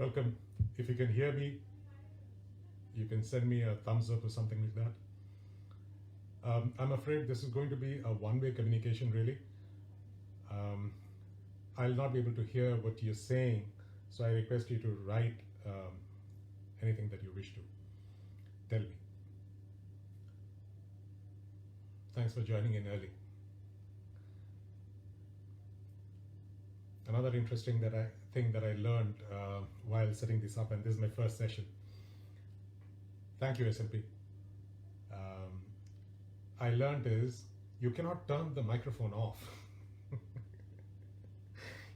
Welcome. If you can hear me, you can send me a thumbs up or something like that. I'm afraid this is going to be a one-way communication, really. Um, I'll not be able to hear what you're saying, so I request you to write anything that you wish to tell me. Thanks for joining in early. Another interesting thing that I learned while setting this up, and this is my first session. Thank you, SMP. I learned is you cannot turn the microphone off.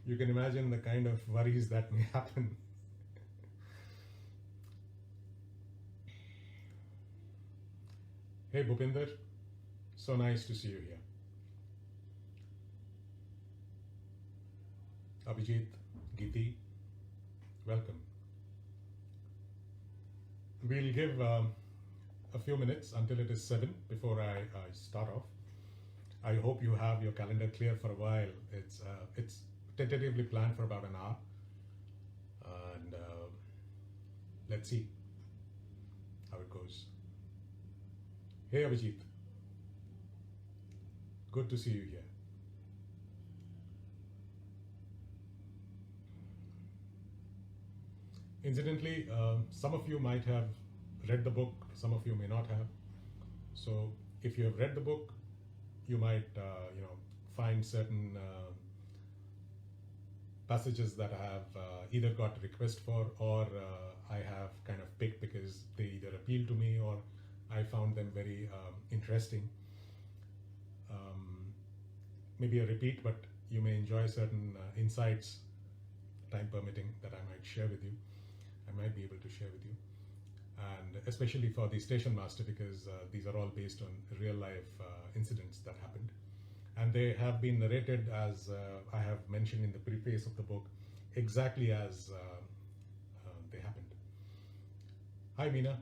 You can imagine the kind of worries that may happen. Hey Bhupinder, so nice to see you here. Abhijit, Geeti, welcome. We'll give a few minutes until it is 7 before I start off. I hope you have your calendar clear for a while. It's tentatively planned for about an hour, and let's see how it goes. Hey Abhijit, good to see you here. Incidentally, some of you might have read the book, some of you may not have. So if you have read the book, you might find certain passages that I have either got a request for, or I have kind of picked because they either appeal to me or I found them very interesting. Maybe a repeat, but you may enjoy certain insights, time permitting, that I might share with you. I might be able to share with you, and especially for the station master, because these are all based on real life incidents that happened, and they have been narrated as I have mentioned in the preface of the book, exactly as they happened. Hi Meena,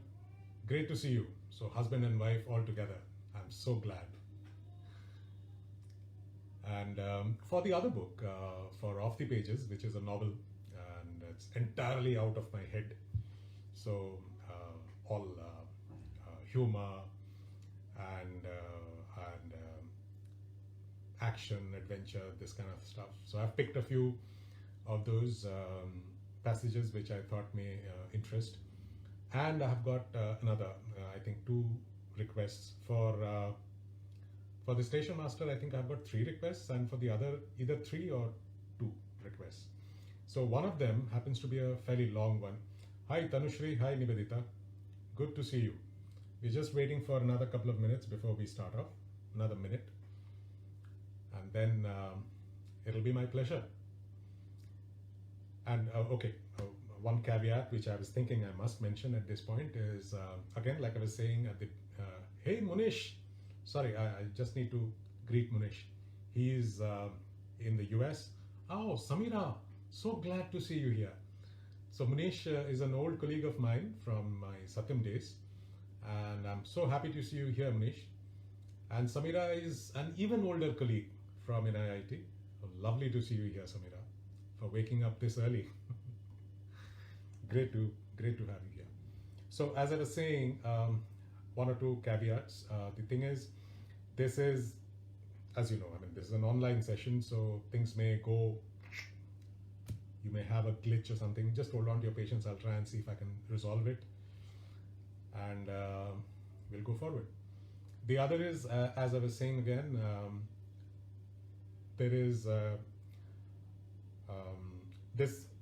great to see you. So husband and wife all together, I'm so glad. And for the other book, for Off the Pages, which is a novel, and it's entirely out of my head, so all humor and action, adventure, this kind of stuff. So I've picked a few of those passages which I thought may interest, and I have got another, I think 2 requests for the station master. I think I've got 3 requests, and for the other, either 3 or 2 requests. So one of them happens to be a fairly long one. Hi Tanushri, hi Nivedita, good to see you. We're just waiting for another couple of minutes before we start off, another minute, and then it'll be my pleasure. And one caveat which I was thinking I must mention at this point is, again, like I was saying at the, hey Munish, sorry, I just need to greet Munish. He's in the US. Oh, Samira, so glad to see you here. So Munish is an old colleague of mine from my Satyam days, and I'm so happy to see you here, Munish. And Samira is an even older colleague from NIIT. Lovely to see you here, Samira, for waking up this early. Great to have you here. So as I was saying, 1 or 2 caveats. The thing is, this is, as you know, I mean, this is an online session, so things may go, you may have a glitch or something. Just hold on to your patience. I'll try and see if I can resolve it, and we'll go forward. The other is, as I was saying again, there is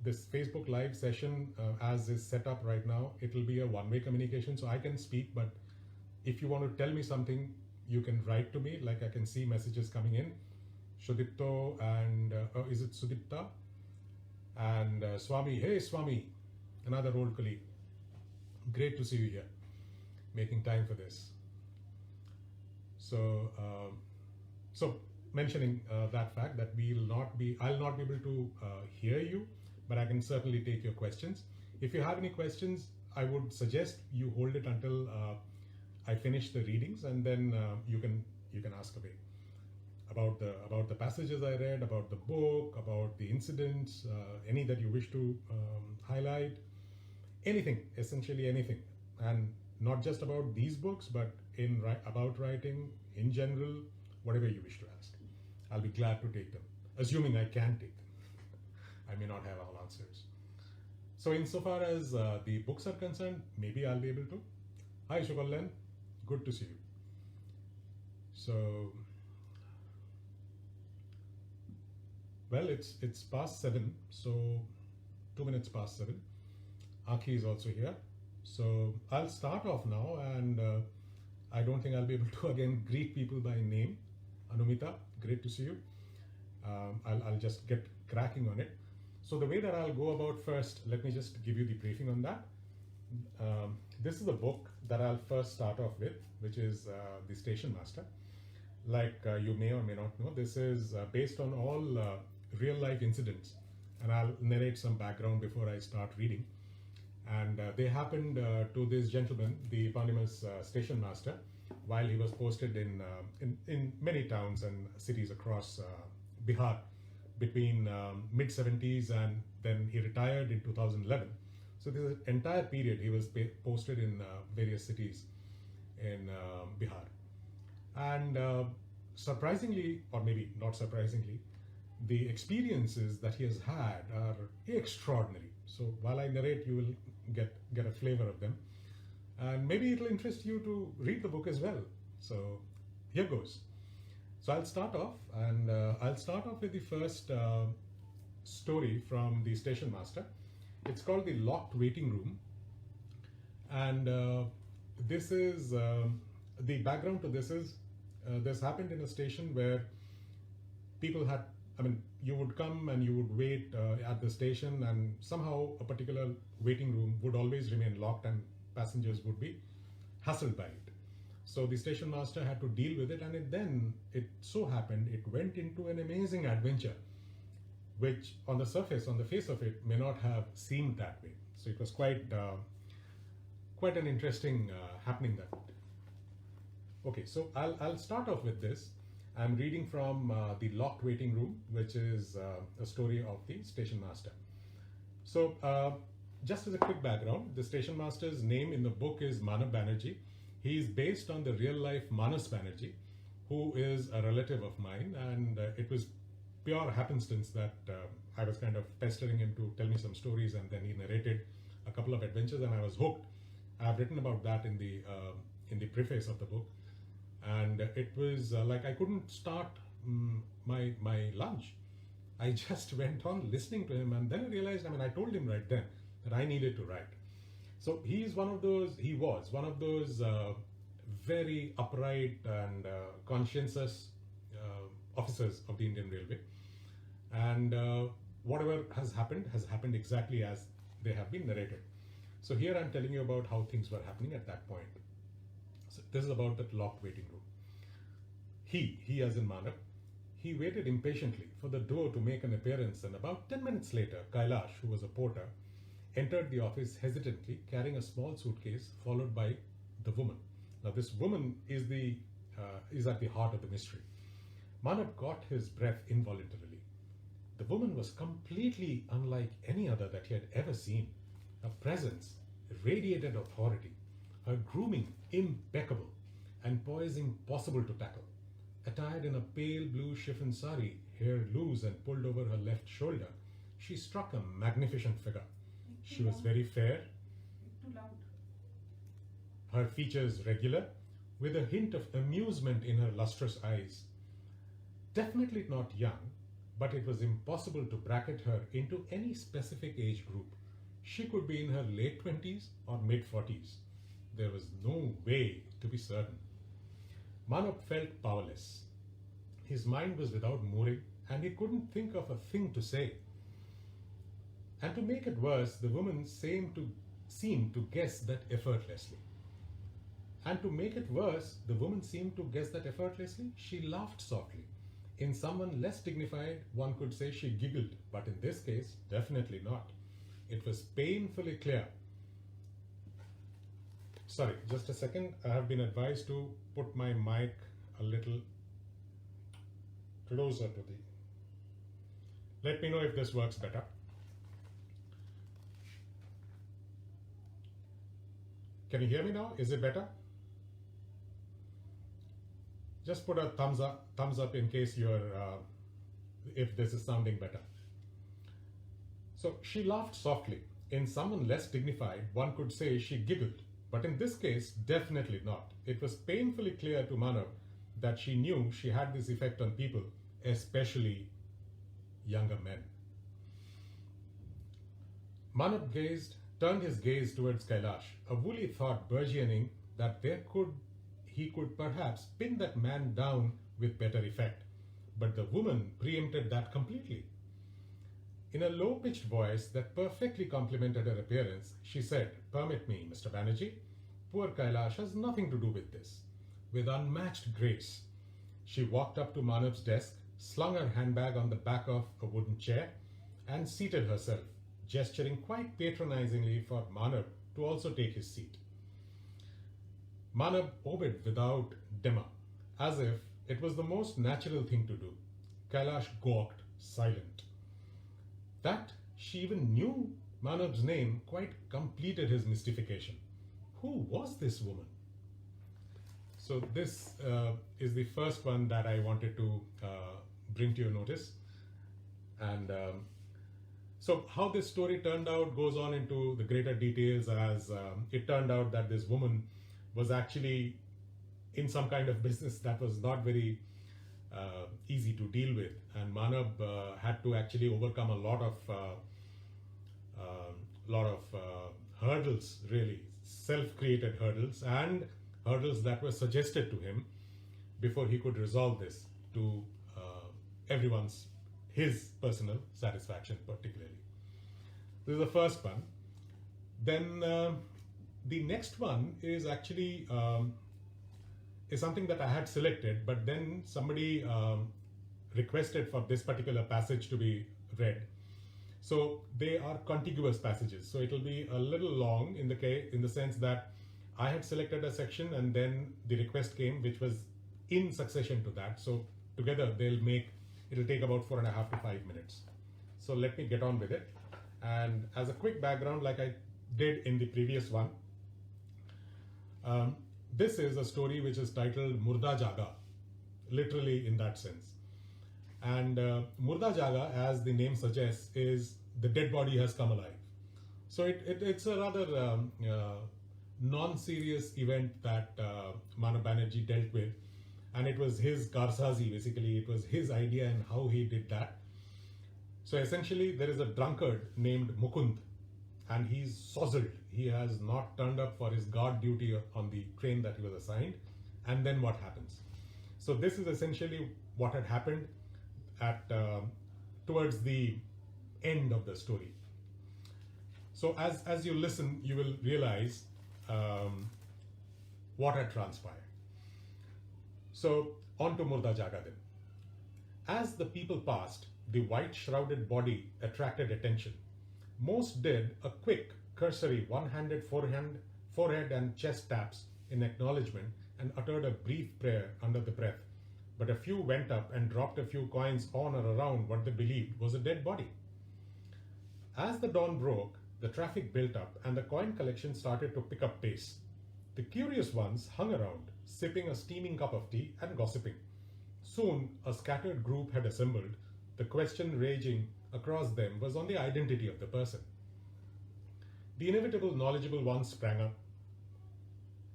this Facebook live session as is set up right now. It will be a one-way communication, so I can speak, but if you want to tell me something, you can write to me. Like I can see messages coming in. Shudipto and is it Sudipta? And Swami. Hey Swami, another old colleague. Great to see you here, making time for this. So mentioning that fact that I'll not be able to hear you, but I can certainly take your questions. If you have any questions, I would suggest you hold it until I finish the readings, and then you can ask away. about the passages I read, about the book, about the incidents, any that you wish to highlight, anything, essentially anything, and not just about these books, but about writing in general, whatever you wish to ask. I'll be glad to take them, assuming I can take them. I may not have all answers. So insofar as the books are concerned, maybe I'll be able to. Hi Shukallan, good to see you. So, well, it's past 7, so 2 minutes past 7. Aki is also here. So I'll start off now, and I don't think I'll be able to again greet people by name. Anumita, great to see you. I'll just get cracking on it. So the way that I'll go about first, let me just give you the briefing on that. This is the book that I'll first start off with, which is The Station Master. Like you may or may not know, this is based on all real life incidents, and I'll narrate some background before I start reading. And they happened to this gentleman, the eponymous station master, while he was posted in many towns and cities across Bihar between mid-70s, and then he retired in 2011. So this entire period he was posted in various cities in Bihar. And surprisingly, or maybe not surprisingly, the experiences that he has had are extraordinary. So while I narrate, you will get a flavor of them, and maybe it'll interest you to read the book as well. So here goes. So I'll start off, and I'll start off with the first story from the station master. It's called The Locked Waiting Room, and this is the background to this is this happened in a station where people had, you would come and you would wait at the station, and somehow a particular waiting room would always remain locked and passengers would be hassled by it. So the station master had to deal with it, and it so happened it went into an amazing adventure, which on the surface, on the face of it, may not have seemed that way. So it was quite an interesting happening that. Okay, so I'll start off with this. I'm reading from The Locked Waiting Room, which is a story of the station master. So just as a quick background, the station master's name in the book is Manav Banerjee. He is based on the real life Manas Banerjee, who is a relative of mine, and it was pure happenstance that I was kind of pestering him to tell me some stories, and then he narrated a couple of adventures, and I was hooked. I've written about that in the preface of the book. And it was like I couldn't start my lunch. I just went on listening to him, and then I realized, I told him right then that I needed to write. So he was one of those very upright and conscientious officers of the Indian Railway. And whatever has happened exactly as they have been narrated. So here I'm telling you about how things were happening at that point. So this is about that locked waiting room. He as in Manav, he waited impatiently for the door to make an appearance, and about 10 minutes later, Kailash, who was a porter, entered the office hesitantly, carrying a small suitcase, followed by the woman. Now this woman is at the heart of the mystery. Manav caught his breath involuntarily. The woman was completely unlike any other that he had ever seen. Her presence radiated authority, her grooming impeccable, and poise impossible to tackle. Attired in a pale blue chiffon sari, hair loose and pulled over her left shoulder, she struck a magnificent figure. She was very fair, Too loud. her features regular, with a hint of amusement in her lustrous eyes. Definitely not young, but it was impossible to bracket her into any specific age group. She could be in her late 20s or mid 40s. There was no way to be certain. Manav felt powerless. His mind was without mooring, and he couldn't think of a thing to say. And to make it worse, the woman seemed to guess that effortlessly. And to make it worse, the woman seemed to guess that effortlessly. She laughed softly. In someone less dignified, one could say she giggled, but in this case, definitely not. It was painfully clear. Sorry, just a second. I have been advised to put my mic a little closer to the. Let me know if this works better. Can you hear me now? Is it better? Just put a thumbs up in case if this is sounding better. So she laughed softly. In someone less dignified, one could say she giggled, but in this case, definitely not. It was painfully clear to Manav that she knew she had this effect on people, especially younger men. Manav turned his gaze towards Kailash, a woolly thought burgeoning that he could perhaps pin that man down with better effect. But the woman preempted that completely. In a low-pitched voice that perfectly complemented her appearance, she said, "Permit me, Mr. Banerjee. Poor Kailash has nothing to do with this." With unmatched grace, she walked up to Manav's desk, slung her handbag on the back of a wooden chair, and seated herself, gesturing quite patronizingly for Manav to also take his seat. Manav obeyed without demur, as if it was the most natural thing to do. Kailash gawked, silent. That she even knew Manav's name quite completed his mystification. Who was this woman? So this is the first one that I wanted to bring to your notice. And so how this story turned out goes on into the greater details, as it turned out that this woman was actually in some kind of business that was not very easy to deal with, and Manav had to actually overcome a lot of hurdles, really self-created hurdles and hurdles that were suggested to him before he could resolve this to his personal satisfaction particularly. This is the first one. Then the next one is actually is something that I had selected, but then somebody requested for this particular passage to be read. So they are contiguous passages. So it will be a little long in the sense that I had selected a section and then the request came, which was in succession to that. So together it'll take about 4.5 to 5 minutes. So let me get on with it. And as a quick background, like I did in the previous one, this is a story which is titled Murda Jaga, literally in that sense. And Murda Jaga, as the name suggests, is the dead body has come alive. So it's a rather non-serious event that Manav Banerjee dealt with. And it was his Karsazi, basically. It was his idea and how he did that. So essentially, there is a drunkard named Mukund, and he's sozzled. He has not turned up for his guard duty on the train that he was assigned. And then what happens? So this is essentially what had happened towards the end of the story. So as you listen, you will realize what had transpired. So on to Murda Jaga then. As the people passed, the white shrouded body attracted attention. Most did a quick, cursory, one-handed forehead and chest taps in acknowledgement and uttered a brief prayer under the breath. But a few went up and dropped a few coins on or around what they believed was a dead body. As the dawn broke, the traffic built up and the coin collection started to pick up pace. The curious ones hung around, sipping a steaming cup of tea and gossiping. Soon, a scattered group had assembled. The question raging across them was on the identity of the person. The inevitable knowledgeable one sprang up,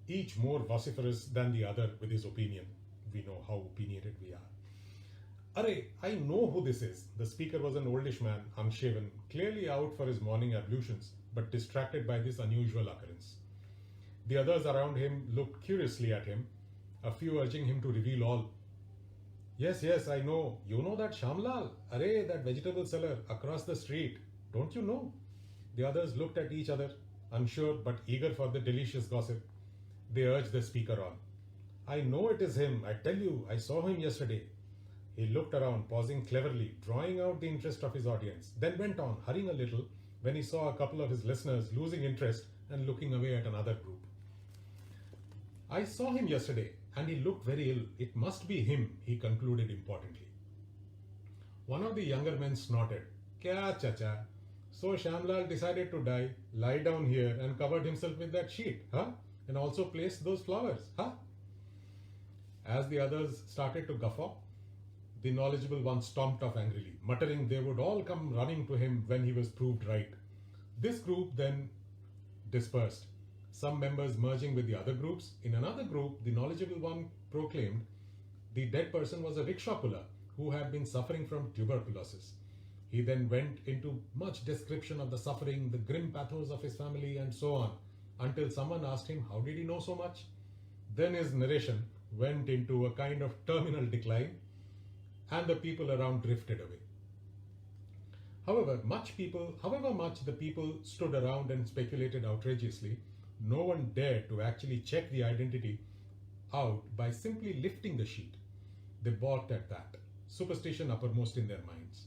each more vociferous than the other with his opinion. We know how opinionated we are. "Arey, I know who this is." The speaker was an oldish man, unshaven, clearly out for his morning ablutions, but distracted by this unusual occurrence. The others around him looked curiously at him, a few urging him to reveal all. Yes, I know. You know that Shamlal? Arey, that vegetable seller across the street. Don't you know?" The others looked at each other, unsure but eager for the delicious gossip. They urged the speaker on. "I know it is him. I tell you, I saw him yesterday." He looked around, pausing cleverly, drawing out the interest of his audience, then went on, hurrying a little, when he saw a couple of his listeners losing interest and looking away at another group. "I saw him yesterday, and he looked very ill. It must be him," he concluded importantly. One of the younger men snorted, Kya chacha? So Shamlal decided to die, lie down here, and covered himself with that sheet, huh? And also placed those flowers, huh? As the others started to guffaw, the knowledgeable one stomped off angrily, muttering they would all come running to him when he was proved right. This group then dispersed, some members merging with the other groups. In another group, the knowledgeable one proclaimed the dead person was a rickshaw puller who had been suffering from tuberculosis. He then went into much description of the suffering, the grim pathos of his family, and so on, until someone asked him how did he know so much. Then his narration went into a kind of terminal decline, and the people around drifted away. However much the people stood around and speculated outrageously, no one dared to actually check the identity out by simply lifting the sheet. They balked at that, superstition uppermost in their minds.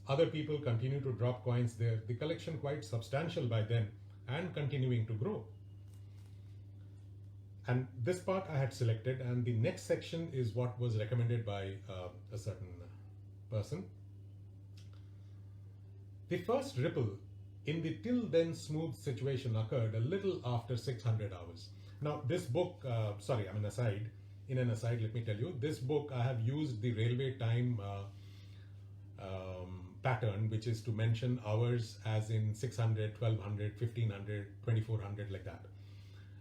Other people continued to drop coins there, the collection quite substantial by then and continuing to grow. And this part I had selected, and the next section is what was recommended by a certain person. The first ripple in the till then smooth situation occurred a little after 600 hours. Now, this book, in an aside, let me tell you, this book I have used the railway time pattern, which is to mention hours as in 600, 1200, 1500, 2400, like that.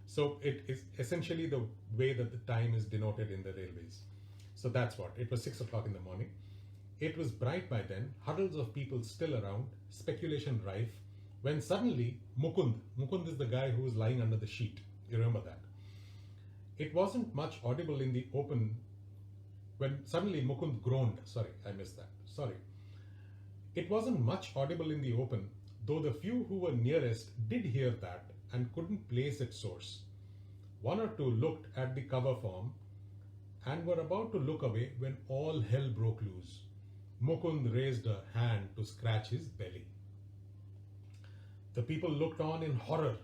So it is essentially the way that the time is denoted in the railways. So that's what, it was 6 o'clock in the morning. It was bright by then, huddles of people still around, speculation rife, when suddenly Mukund is the guy who was lying under the sheet. You remember that? It wasn't much audible in the open when suddenly Mukund groaned. Sorry, I missed that. Sorry. It wasn't much audible in the open, though the few who were nearest did hear that and couldn't place its source. One or two looked at the cover form and were about to look away when all hell broke loose. Mukund raised a hand to scratch his belly. The people looked on in horror,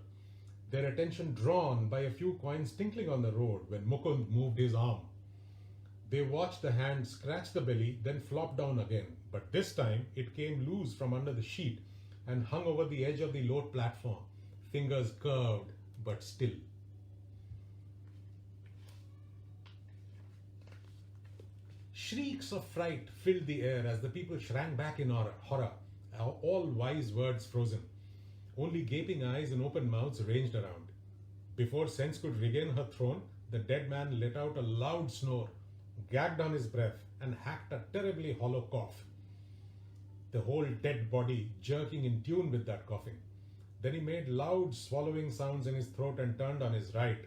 their attention drawn by a few coins tinkling on the road when Mukund moved his arm. They watched the hand scratch the belly, then flop down again, but this time it came loose from under the sheet and hung over the edge of the lower platform, fingers curved but still. Shrieks of fright filled the air as the people shrank back in horror, all wise words frozen. Only gaping eyes and open mouths ranged around. Before sense could regain her throne, the dead man let out a loud snore, gagged on his breath, and hacked a terribly hollow cough. The whole dead body jerking in tune with that coughing. Then he made loud swallowing sounds in his throat and turned on his right,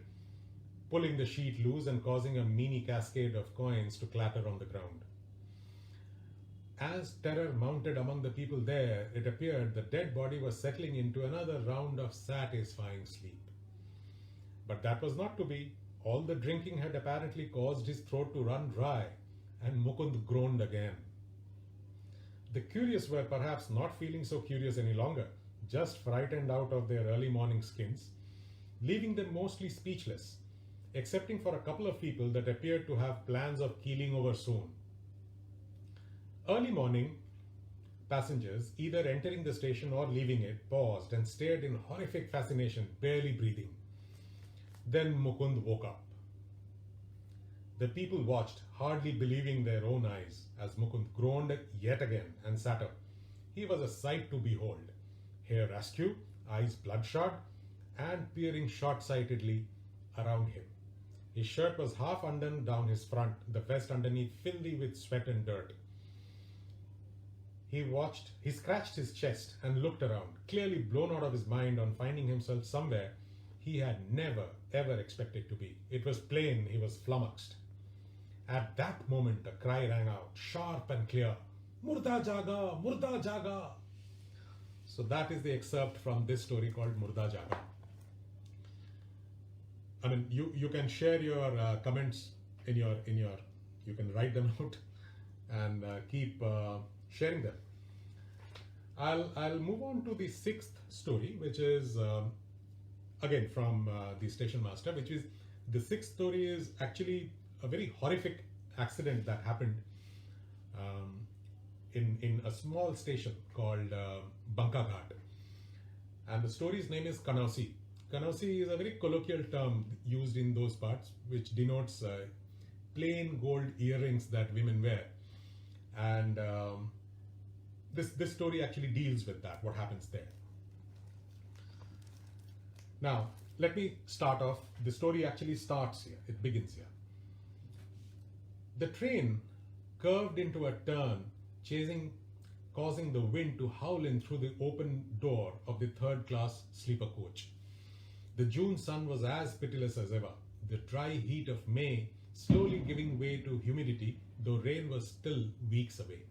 pulling the sheet loose and causing a mini cascade of coins to clatter on the ground. As terror mounted among the people there, it appeared the dead body was settling into another round of satisfying sleep. But that was not to be. All the drinking had apparently caused his throat to run dry, and Mukund groaned again. The curious were perhaps not feeling so curious any longer, just frightened out of their early morning skins, leaving them mostly speechless, excepting for a couple of people that appeared to have plans of keeling over soon. Early morning passengers, either entering the station or leaving it, paused and stared in horrific fascination, barely breathing. Then Mukund woke up. The people watched, hardly believing their own eyes, as Mukund groaned yet again and sat up. He was a sight to behold, hair askew, eyes bloodshot, and peering short-sightedly around him. His shirt was half undone down his front, the vest underneath filthy with sweat and dirt. He scratched his chest and looked around, clearly blown out of his mind on finding himself somewhere he had never, ever expected to be. It was plain he was flummoxed. At that moment, a cry rang out, sharp and clear, Murda Jaga! Murda Jaga! So that is the excerpt from this story called Murda Jaga. I mean, you can share your comments in your, you can write them out and keep sharing them. I'll move on to the sixth story, which is again from the station master, which is the sixth story is actually a very horrific accident that happened in a small station called Banka Ghat. And the story's name is Kanausi. Kanausi is a very colloquial term used in those parts, which denotes plain gold earrings that women wear. And this story actually deals with that, what happens there. Now, let me start off. The story actually starts here, it begins here. The train curved into a turn, causing the wind to howl in through the open door of the third-class sleeper coach. The June sun was as pitiless as ever, the dry heat of May slowly giving way to humidity, though rain was still weeks away.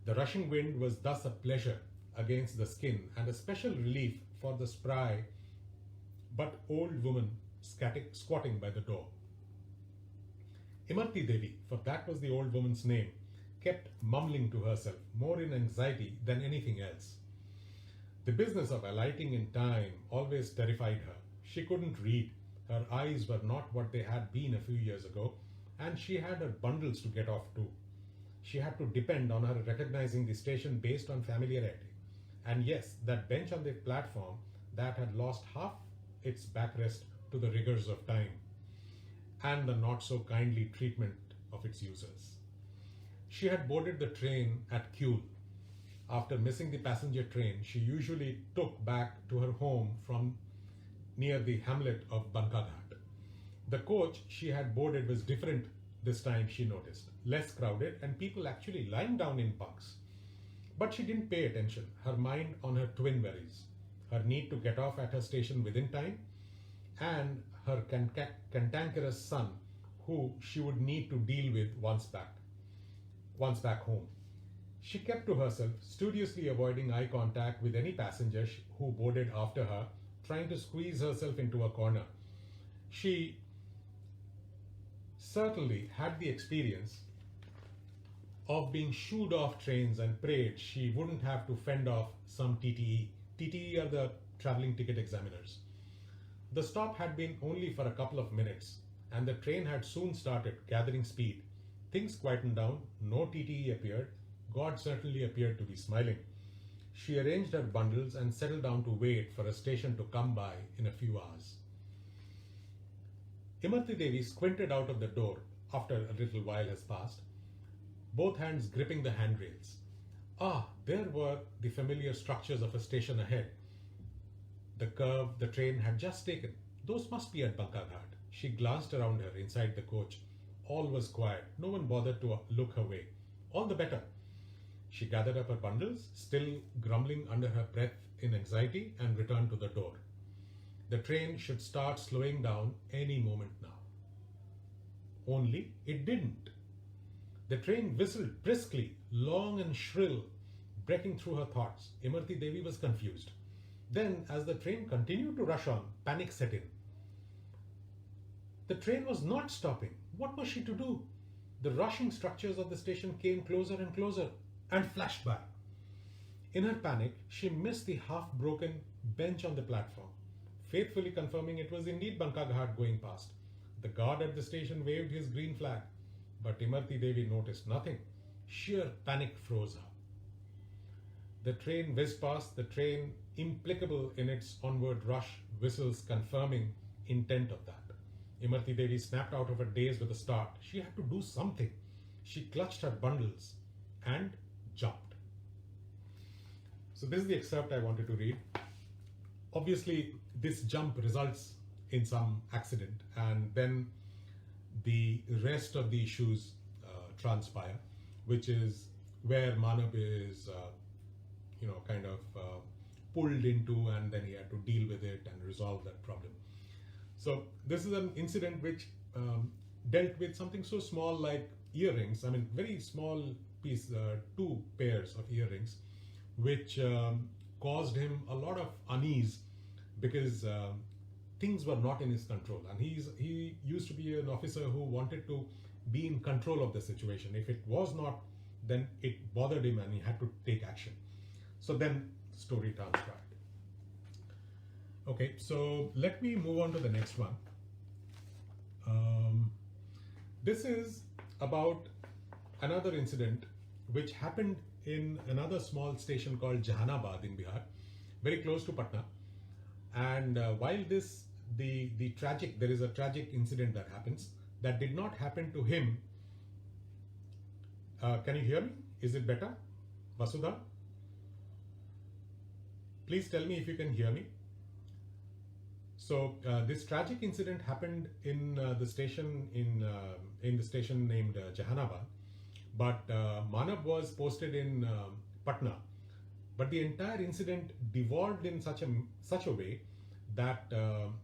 The rushing wind was thus a pleasure against the skin and a special relief for the spry but old woman squatting by the door. Imarti Devi, for that was the old woman's name, kept mumbling to herself, more in anxiety than anything else. The business of alighting in time always terrified her. She couldn't read, her eyes were not what they had been a few years ago, and she had her bundles to get off too. She had to depend on her recognizing the station based on familiarity. And yes, that bench on the platform that had lost half its backrest to the rigors of time and the not so kindly treatment of its users. She had boarded the train at Kyul. After missing the passenger train, she usually took back to her home from near the hamlet of Banka Ghat. The coach she had boarded was different this time, she noticed. Less crowded and people actually lying down in bunks. But she didn't pay attention, her mind on her twin worries. Her need to get off at her station within time, and her cantankerous son, who she would need to deal with once back home. She kept to herself, studiously avoiding eye contact with any passenger who boarded after her, trying to squeeze herself into a corner. She certainly had the experience of being shooed off trains and prayed she wouldn't have to fend off some TTE. TTE are the traveling ticket examiners. The stop had been only for a couple of minutes, and the train had soon started gathering speed. Things quietened down, no TTE appeared. God certainly appeared to be smiling. She arranged her bundles and settled down to wait for a station to come by in a few hours. Imarti Devi squinted out of the door after a little while has passed, both hands gripping the handrails. Ah, there were the familiar structures of a station ahead. The curve the train had just taken. Those must be at Banka Ghat. She glanced around her inside the coach. All was quiet. No one bothered to look her way. All the better. She gathered up her bundles, still grumbling under her breath in anxiety, and returned to the door. The train should start slowing down any moment now. Only it didn't. The train whistled briskly, long and shrill, breaking through her thoughts. Imarti Devi was confused. Then, as the train continued to rush on, panic set in. The train was not stopping. What was she to do? The rushing structures of the station came closer and closer and flashed by. In her panic, she missed the half-broken bench on the platform, faithfully confirming it was indeed Banka Ghat going past. The guard at the station waved his green flag, but Imarti Devi noticed nothing. Sheer panic froze her. The train whizzed past, the train implacable in its onward rush, whistles confirming intent of that. Imarti Devi snapped out of her daze with a start. She had to do something. She clutched her bundles and jumped. So this is the excerpt I wanted to read. Obviously, this jump results in some accident, and then the rest of the issues transpire, which is where Manav is, pulled into, and then he had to deal with it and resolve that problem. So this is an incident which dealt with something so small like earrings. I mean, very small piece, 2 pairs of earrings, which caused him a lot of unease because things were not in his control. And he used to be an officer who wanted to be in control of the situation. If it was not, then it bothered him and he had to take action. So then story transcribed. Okay, so let me move on to the next one. This is about another incident which happened in another small station called Jahanabad in Bihar, very close to Patna. And while the tragic, there is a tragic incident that happens that did not happen to him. Can you hear me? Is it better? Vasudha? Please tell me if you can hear me. So this tragic incident happened in the station in the station named Jahanabad, but Manav was posted in Patna. But the entire incident devolved in such a way that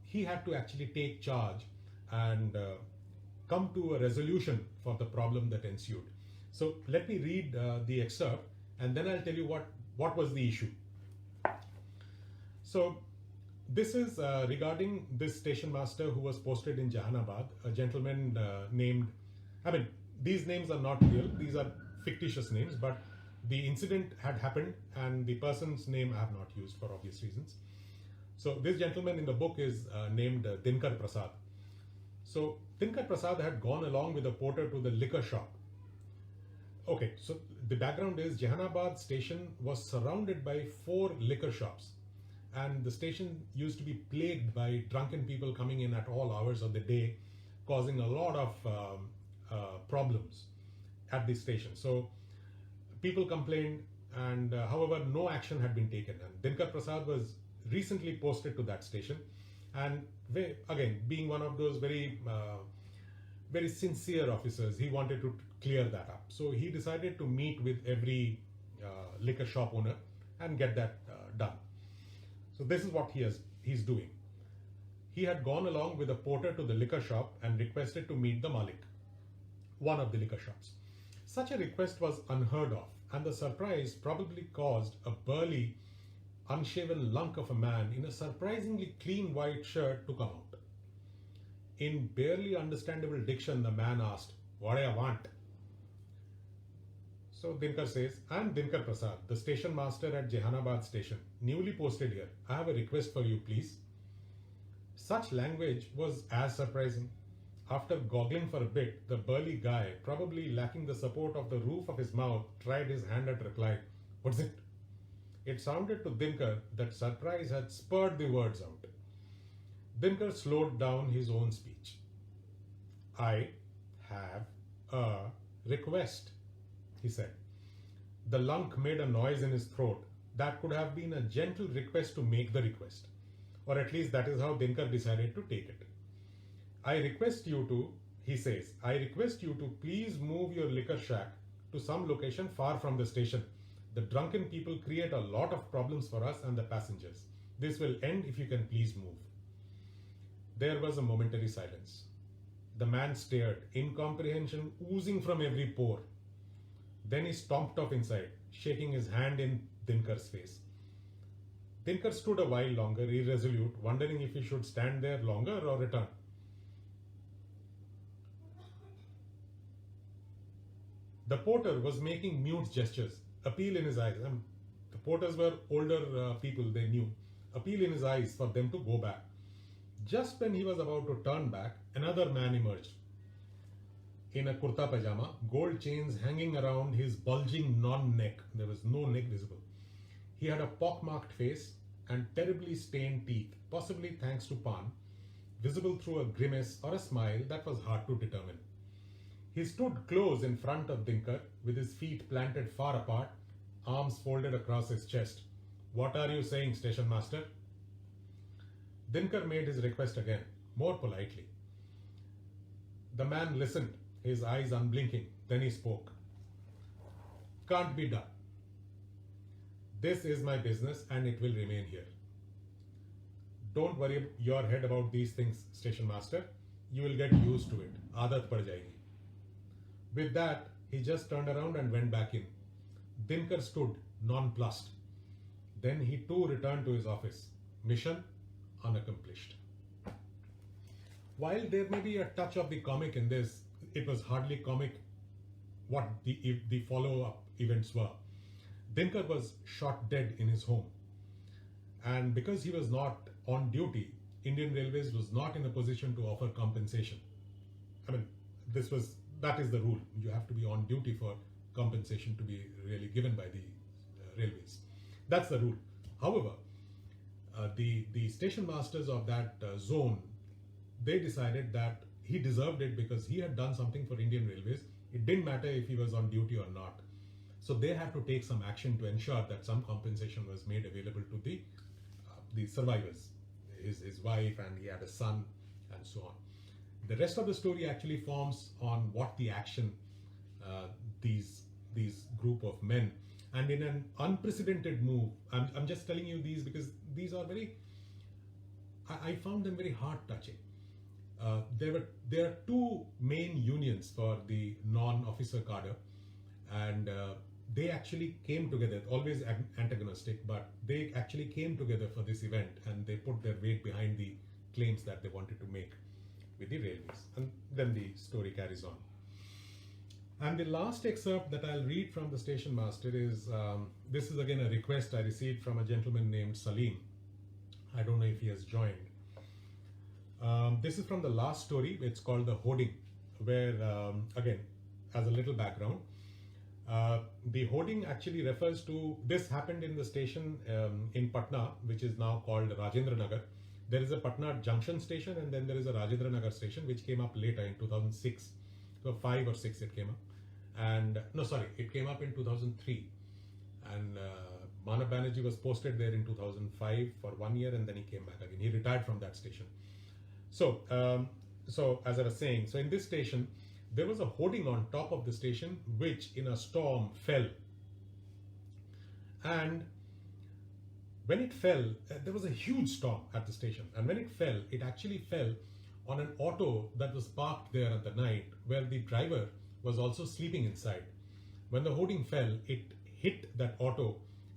he had to actually take charge and come to a resolution for the problem that ensued. So let me read the excerpt, and then I'll tell you what was the issue. So this is regarding this station master who was posted in Jahanabad, a gentleman named, I mean, these names are not real, these are fictitious names, but the incident had happened and the person's name I have not used for obvious reasons. So this gentleman in the book is named Dinkar Prasad. So Dinkar Prasad had gone along with a porter to the liquor shop. Okay, so the background is Jahanabad station was surrounded by 4 liquor shops, and the station used to be plagued by drunken people coming in at all hours of the day, causing a lot of problems at the station. So people complained, and however, no action had been taken. And Dinkar Prasad was recently posted to that station, and again, being one of those very sincere officers, he wanted to clear that up. So he decided to meet with every liquor shop owner and get that done. So this is what he's doing. He had gone along with a porter to the liquor shop and requested to meet the Malik, one of the liquor shops. Such a request was unheard of, and the surprise probably caused a burly, unshaven lunk of a man in a surprisingly clean white shirt to come out. In barely understandable diction, the man asked, "What do you want?" So Dinkar says, "I'm Dinkar Prasad, the station master at Jahanabad station, newly posted here. I have a request for you, please." Such language was as surprising. After goggling for a bit, the burly guy, probably lacking the support of the roof of his mouth, tried his hand at reply. "What's it?" It sounded to Dinkar that surprise had spurred the words out. Dinkar slowed down his own speech. "I have a request," he said. The lunk made a noise in his throat that could have been a gentle request to make the request, or at least that is how Dinkar decided to take it. "I request you to," he says, "I request you to please move your liquor shack to some location far from the station. The drunken people create a lot of problems for us and the passengers. This will end if you can please move." There was a momentary silence. The man stared, incomprehension oozing from every pore. Then he stomped off inside, shaking his hand in Dinkar's face. Dinkar stood a while longer, irresolute, wondering if he should stand there longer or return. The porter was making mute gestures, appeal in his eyes. The porters were older people, they knew. Appeal in his eyes for them to go back. Just when he was about to turn back, another man emerged. In a kurta pajama, gold chains hanging around his bulging non-neck. There was no neck visible. He had a pock-marked face and terribly stained teeth, possibly thanks to pan, visible through a grimace or a smile that was hard to determine. He stood close in front of Dinkar with his feet planted far apart, arms folded across his chest. "What are you saying, station master?" Dinkar made his request again, more politely. The man listened, his eyes unblinking. Then he spoke. "Can't be done. This is my business and it will remain here. Don't worry your head about these things, station master. You will get used to it. Aadat pad jayegi." With that, he just turned around and went back in. Dinkar stood, nonplussed. Then he too returned to his office. Mission unaccomplished. While there may be a touch of the comic in this, it was hardly comic what the follow-up events were. Dinkar was shot dead in his home. And because he was not on duty, Indian Railways was not in a position to offer compensation. I mean, that is the rule. You have to be on duty for compensation to be really given by the railways. That's the rule. However, the station masters of that zone, they decided that he deserved it because he had done something for Indian Railways. It didn't matter if he was on duty or not. So they had to take some action to ensure that some compensation was made available to the survivors, his wife, and he had a son, and so on. The rest of the story actually forms on what the action these group of men, and in an unprecedented move. I'm just telling you these because these are very. I found them very heart touching. There are two main unions for the non-officer cadre, and they actually came together, always antagonistic, but they actually came together for this event, and they put their weight behind the claims that they wanted to make with the railways. And then the story carries on. And the last excerpt that I'll read from the station master is, this is again a request I received from a gentleman named Salim. I don't know if he has joined. This is from the last story. It's called The Hoarding, where, again, as a little background, the hoarding actually refers to, this happened in the station in Patna, which is now called Rajendra Nagar. There is a Patna Junction station, and then there is a Rajendra Nagar station, which came up later in 2006. So 5 or 6 it came up. And no, sorry, it came up in 2003. And Manav Banerjee was posted there in 2005 for 1 year, and then he came back again. He retired from that station. So, so as I was saying, so in this station, there was a hoarding on top of the station, which in a storm fell. And when it fell, there was a huge storm at the station. And when it fell, it actually fell on an auto that was parked there at the night, where the driver was also sleeping inside. When the hoarding fell, it hit that auto,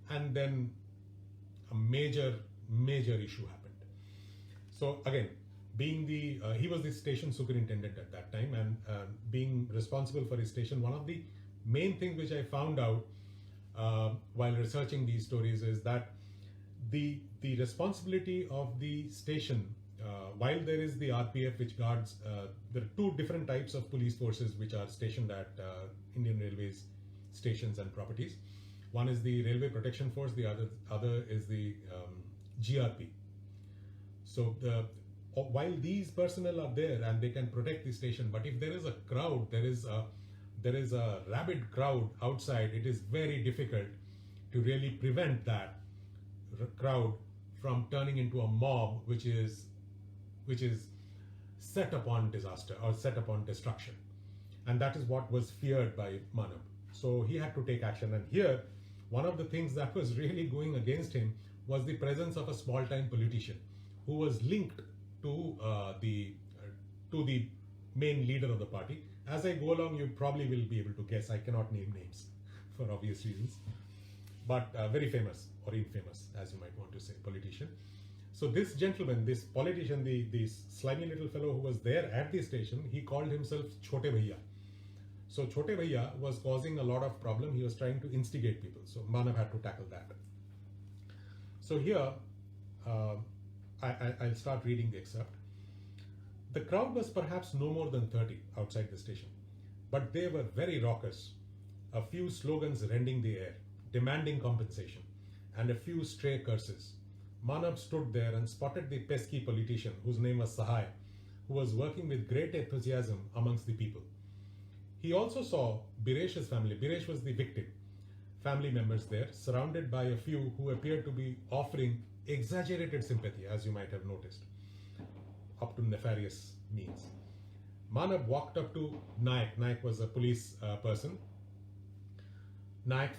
and then a major issue happened. So again, being he was the station superintendent at that time, and being responsible for his station, one of the main things which I found out while researching these stories is that the responsibility of the station, while there is the RPF which guards, there are two different types of police forces which are stationed at Indian Railways stations and properties. One is the Railway Protection Force, the other is the GRP. So while these personnel are there and they can protect the station, but if there is a crowd, there is a rabid crowd outside, it is very difficult to really prevent that crowd from turning into a mob which is set upon disaster or set upon destruction. And that is what was feared by Manav. So he had to take action. And here, one of the things that was really going against him was the presence of a small-time politician who was linked to the main leader of the party. As I go along, you probably will be able to guess. I cannot name names for obvious reasons, but very famous or infamous, as you might want to say, politician. So this gentleman, this politician, the slimy little fellow who was there at the station, he called himself Chote Bhaiya. So Chote Bhaiya was causing a lot of problem. He was trying to instigate people. So Manav had to tackle that. So here, I'll start reading the excerpt. The crowd was perhaps no more than 30 outside the station, but they were very raucous. A few slogans rending the air, demanding compensation, and a few stray curses. Manav stood there and spotted the pesky politician, whose name was Sahai, who was working with great enthusiasm amongst the people. He also saw Biresh's family. Biresh was the victim. Family members there, surrounded by a few who appeared to be offering exaggerated sympathy, as you might have noticed, up to nefarious means. Manav walked up to Nayak. Nayak was a police person. Nayak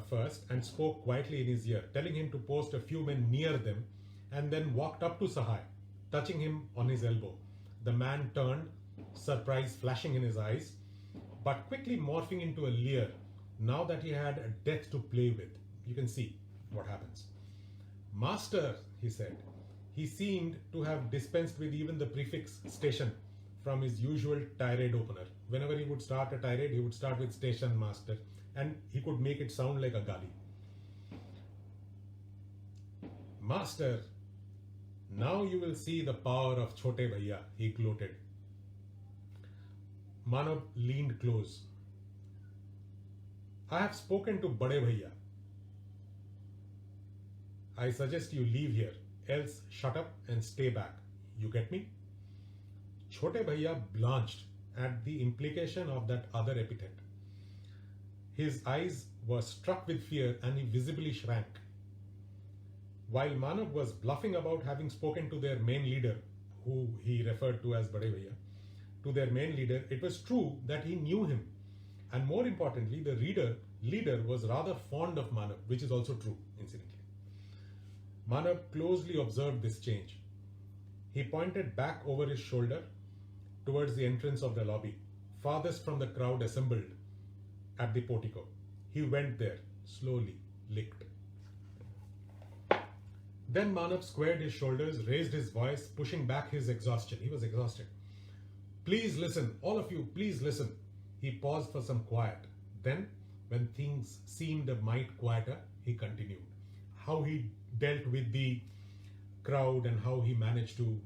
first, and spoke quietly in his ear, telling him to post a few men near them, and then walked up to Sahai, touching him on his elbow. The man turned, surprise flashing in his eyes, but quickly morphing into a leer now that he had a death to play with. You can see what happens. Master, he said. He seemed to have dispensed with even the prefix station from his usual tirade opener. Whenever he would start a tirade, he would start with station master, and he could make it sound like a gali. Master, now you will see the power of Chote Bhaiya, he gloated. Manav leaned close. I have spoken to Bade Bhaiya. I suggest you leave here, else shut up and stay back. You get me? Chote Bhaiya blanched at the implication of that other epithet. His eyes were struck with fear and he visibly shrank. While Manav was bluffing about having spoken to their main leader, who he referred to as Bade Bhaiya, to their main leader, it was true that he knew him. And more importantly, the leader was rather fond of Manav, which is also true, incidentally. Manav closely observed this change. He pointed back over his shoulder towards the entrance of the lobby, farthest from the crowd assembled at the portico. He went there, slowly, licked. Then Manav squared his shoulders, raised his voice, pushing back his exhaustion. He was exhausted. Please listen, all of you, please listen. He paused for some quiet. Then, when things seemed a mite quieter, he continued. How he dealt with the crowd and how he managed to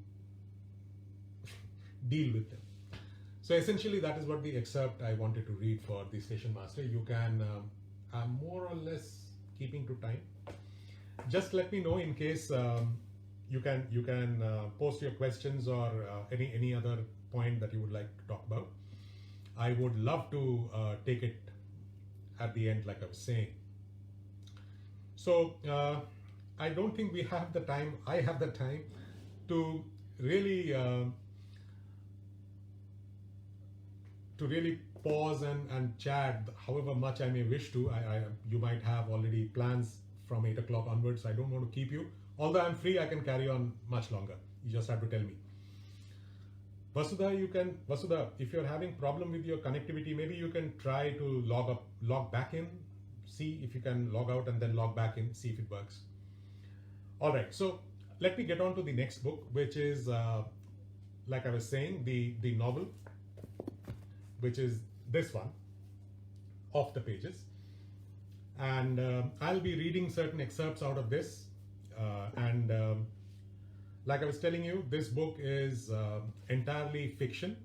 deal with them. So essentially that is what the excerpt I wanted to read for the station master. You can, I'm more or less keeping to time. Just let me know in case you can post your questions or any other point that you would like to talk about. I would love to take it at the end, like I was saying. So I don't think we have the time. I have the time to really pause and chat however much I may wish to. You might have already plans from 8 o'clock onwards, so I don't want to keep you. Although I'm free, I can carry on much longer. You just have to tell me. Vasudha, if you're having problem with your connectivity, maybe you can try to log back in, see if you can log out and then log back in, see if it works. All right, so let me get on to the next book, which is, like I was saying, the novel, which is this one, Off the Pages. And I'll be reading certain excerpts out of this. Like I was telling you, this book is entirely fiction.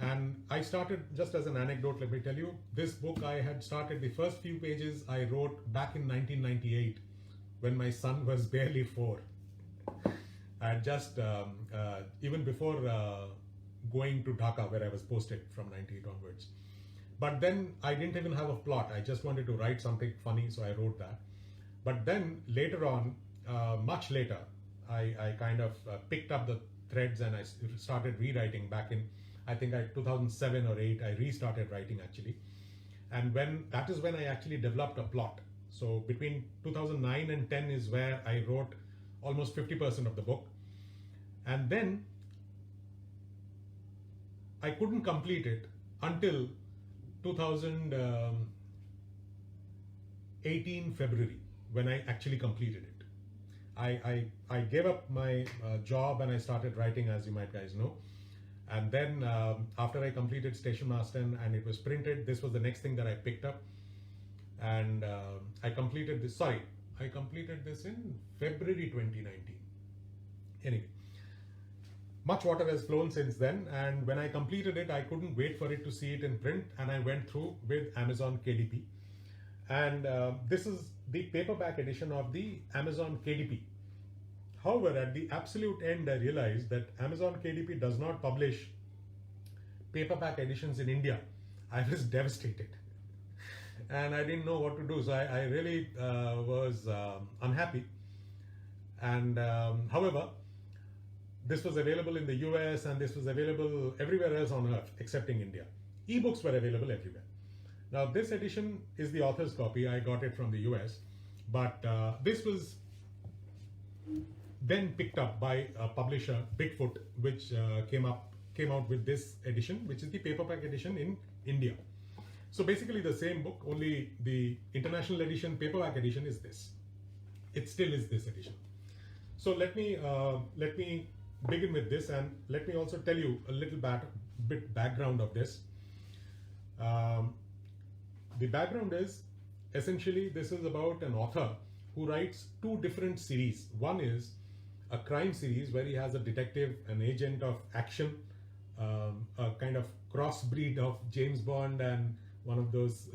And I started, just as an anecdote, let me tell you, this book I had started, the first few pages I wrote back in 1998 when my son was barely 4. I had just, even before going to Dhaka, where I was posted from 98 onwards. But then I didn't even have a plot. I just wanted to write something funny, so I wrote that. But then later on, much later, I kind of picked up the threads and I started rewriting back in, I think 2007 or 8, I restarted writing actually. And that is when I actually developed a plot. So between 2009 and 10 is where I wrote almost 50% of the book. And then I couldn't complete it until 2018 February, when I actually completed it. I gave up my job and I started writing, as you might guys know. And then after I completed Station Master and it was printed, this was the next thing that I picked up. And I completed this in February 2019. Anyway, much water has flown since then, and when I completed it, I couldn't wait for it to see it in print, and I went through with Amazon KDP. And this is the paperback edition of the Amazon KDP. However, at the absolute end, I realized that Amazon KDP does not publish paperback editions in India. I was devastated. And I didn't know what to do. So I really was unhappy. And however, this was available in the US and this was available everywhere else on earth excepting India. Ebooks were available everywhere. Now this edition is the author's copy. I got it from the US, but this was then picked up by a publisher, Bigfoot, which came out with this edition, which is the paperback edition in India. So basically the same book, only the international edition, paperback edition is this. It still is this edition. So let me begin with this, and let me also tell you a little bit background of this. The background is essentially this is about an author who writes 2 different series. One is a crime series where he has a detective, an agent of action, a kind of crossbreed of James Bond and one of those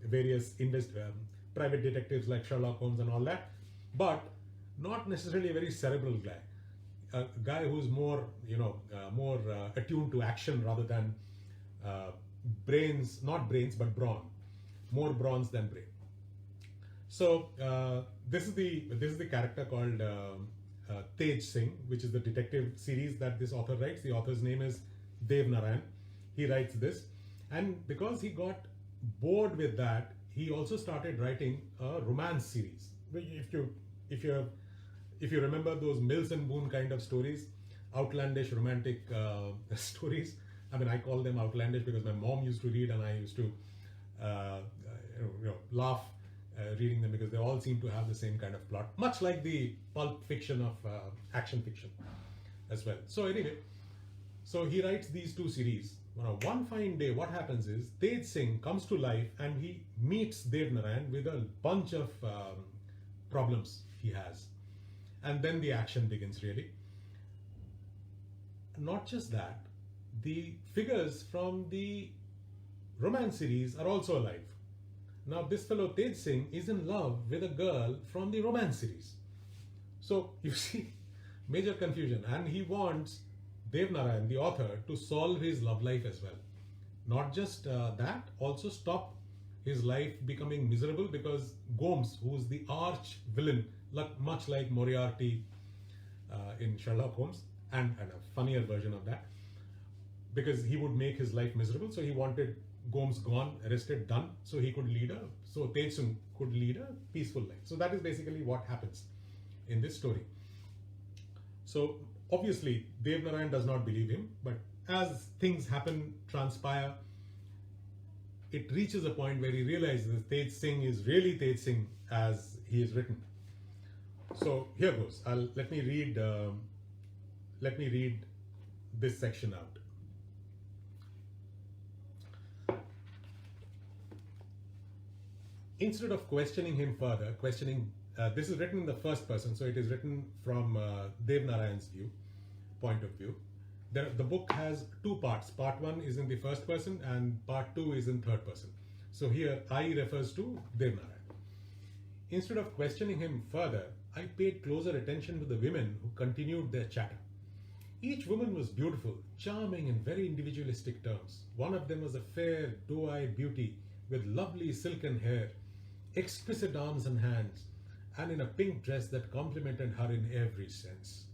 various private detectives like Sherlock Holmes and all that, but not necessarily a very cerebral guy. A guy who's more, more attuned to action rather than brains, not brains, but brawn, more bronze than brain. So this is the character called Tej Singh, which is the detective series that this author writes. The author's name is Dev Narayan. He writes this, and because he got bored with that, he also started writing a romance series. If you remember those Mills and Boon kind of stories, outlandish romantic stories. I mean, I call them outlandish because my mom used to read and I used to laugh reading them, because they all seem to have the same kind of plot, much like the pulp fiction of action fiction as well. So anyway, so he writes these two series. One fine day, what happens is Tej Singh comes to life and he meets Dev Narayan with a bunch of problems he has. And then the action begins, really. Not just that, the figures from the romance series are also alive. Now, this fellow Tej Singh is in love with a girl from the romance series. So, you see, major confusion. And he wants Dev Narayan, the author, to solve his love life as well. Not just that, also stop his life becoming miserable, because Gomes, who's the arch villain, much like Moriarty in Sherlock Holmes, and a funnier version of that, because he would make his life miserable. So he wanted Gomes gone, arrested, done, so he could so Tej Singh could lead a peaceful life. So that is basically what happens in this story. So obviously Dev Narayan does not believe him, but as things transpire, it reaches a point where he realizes that Tej Singh is really Tej Singh as he is written. So here goes. Let me read this section out. Instead of questioning him further, this is written in the first person, so it is written from Dev Narayan's point of view. The book has two parts. Part 1 is in the first person and part 2 is in third person. So here I refers to Dev Narayan. Instead of questioning him further, I paid closer attention to the women who continued their chatter. Each woman was beautiful, charming in very individualistic terms. One of them was a fair, doe-eyed beauty with lovely silken hair, exquisite arms and hands, and in a pink dress that complimented her in every sense.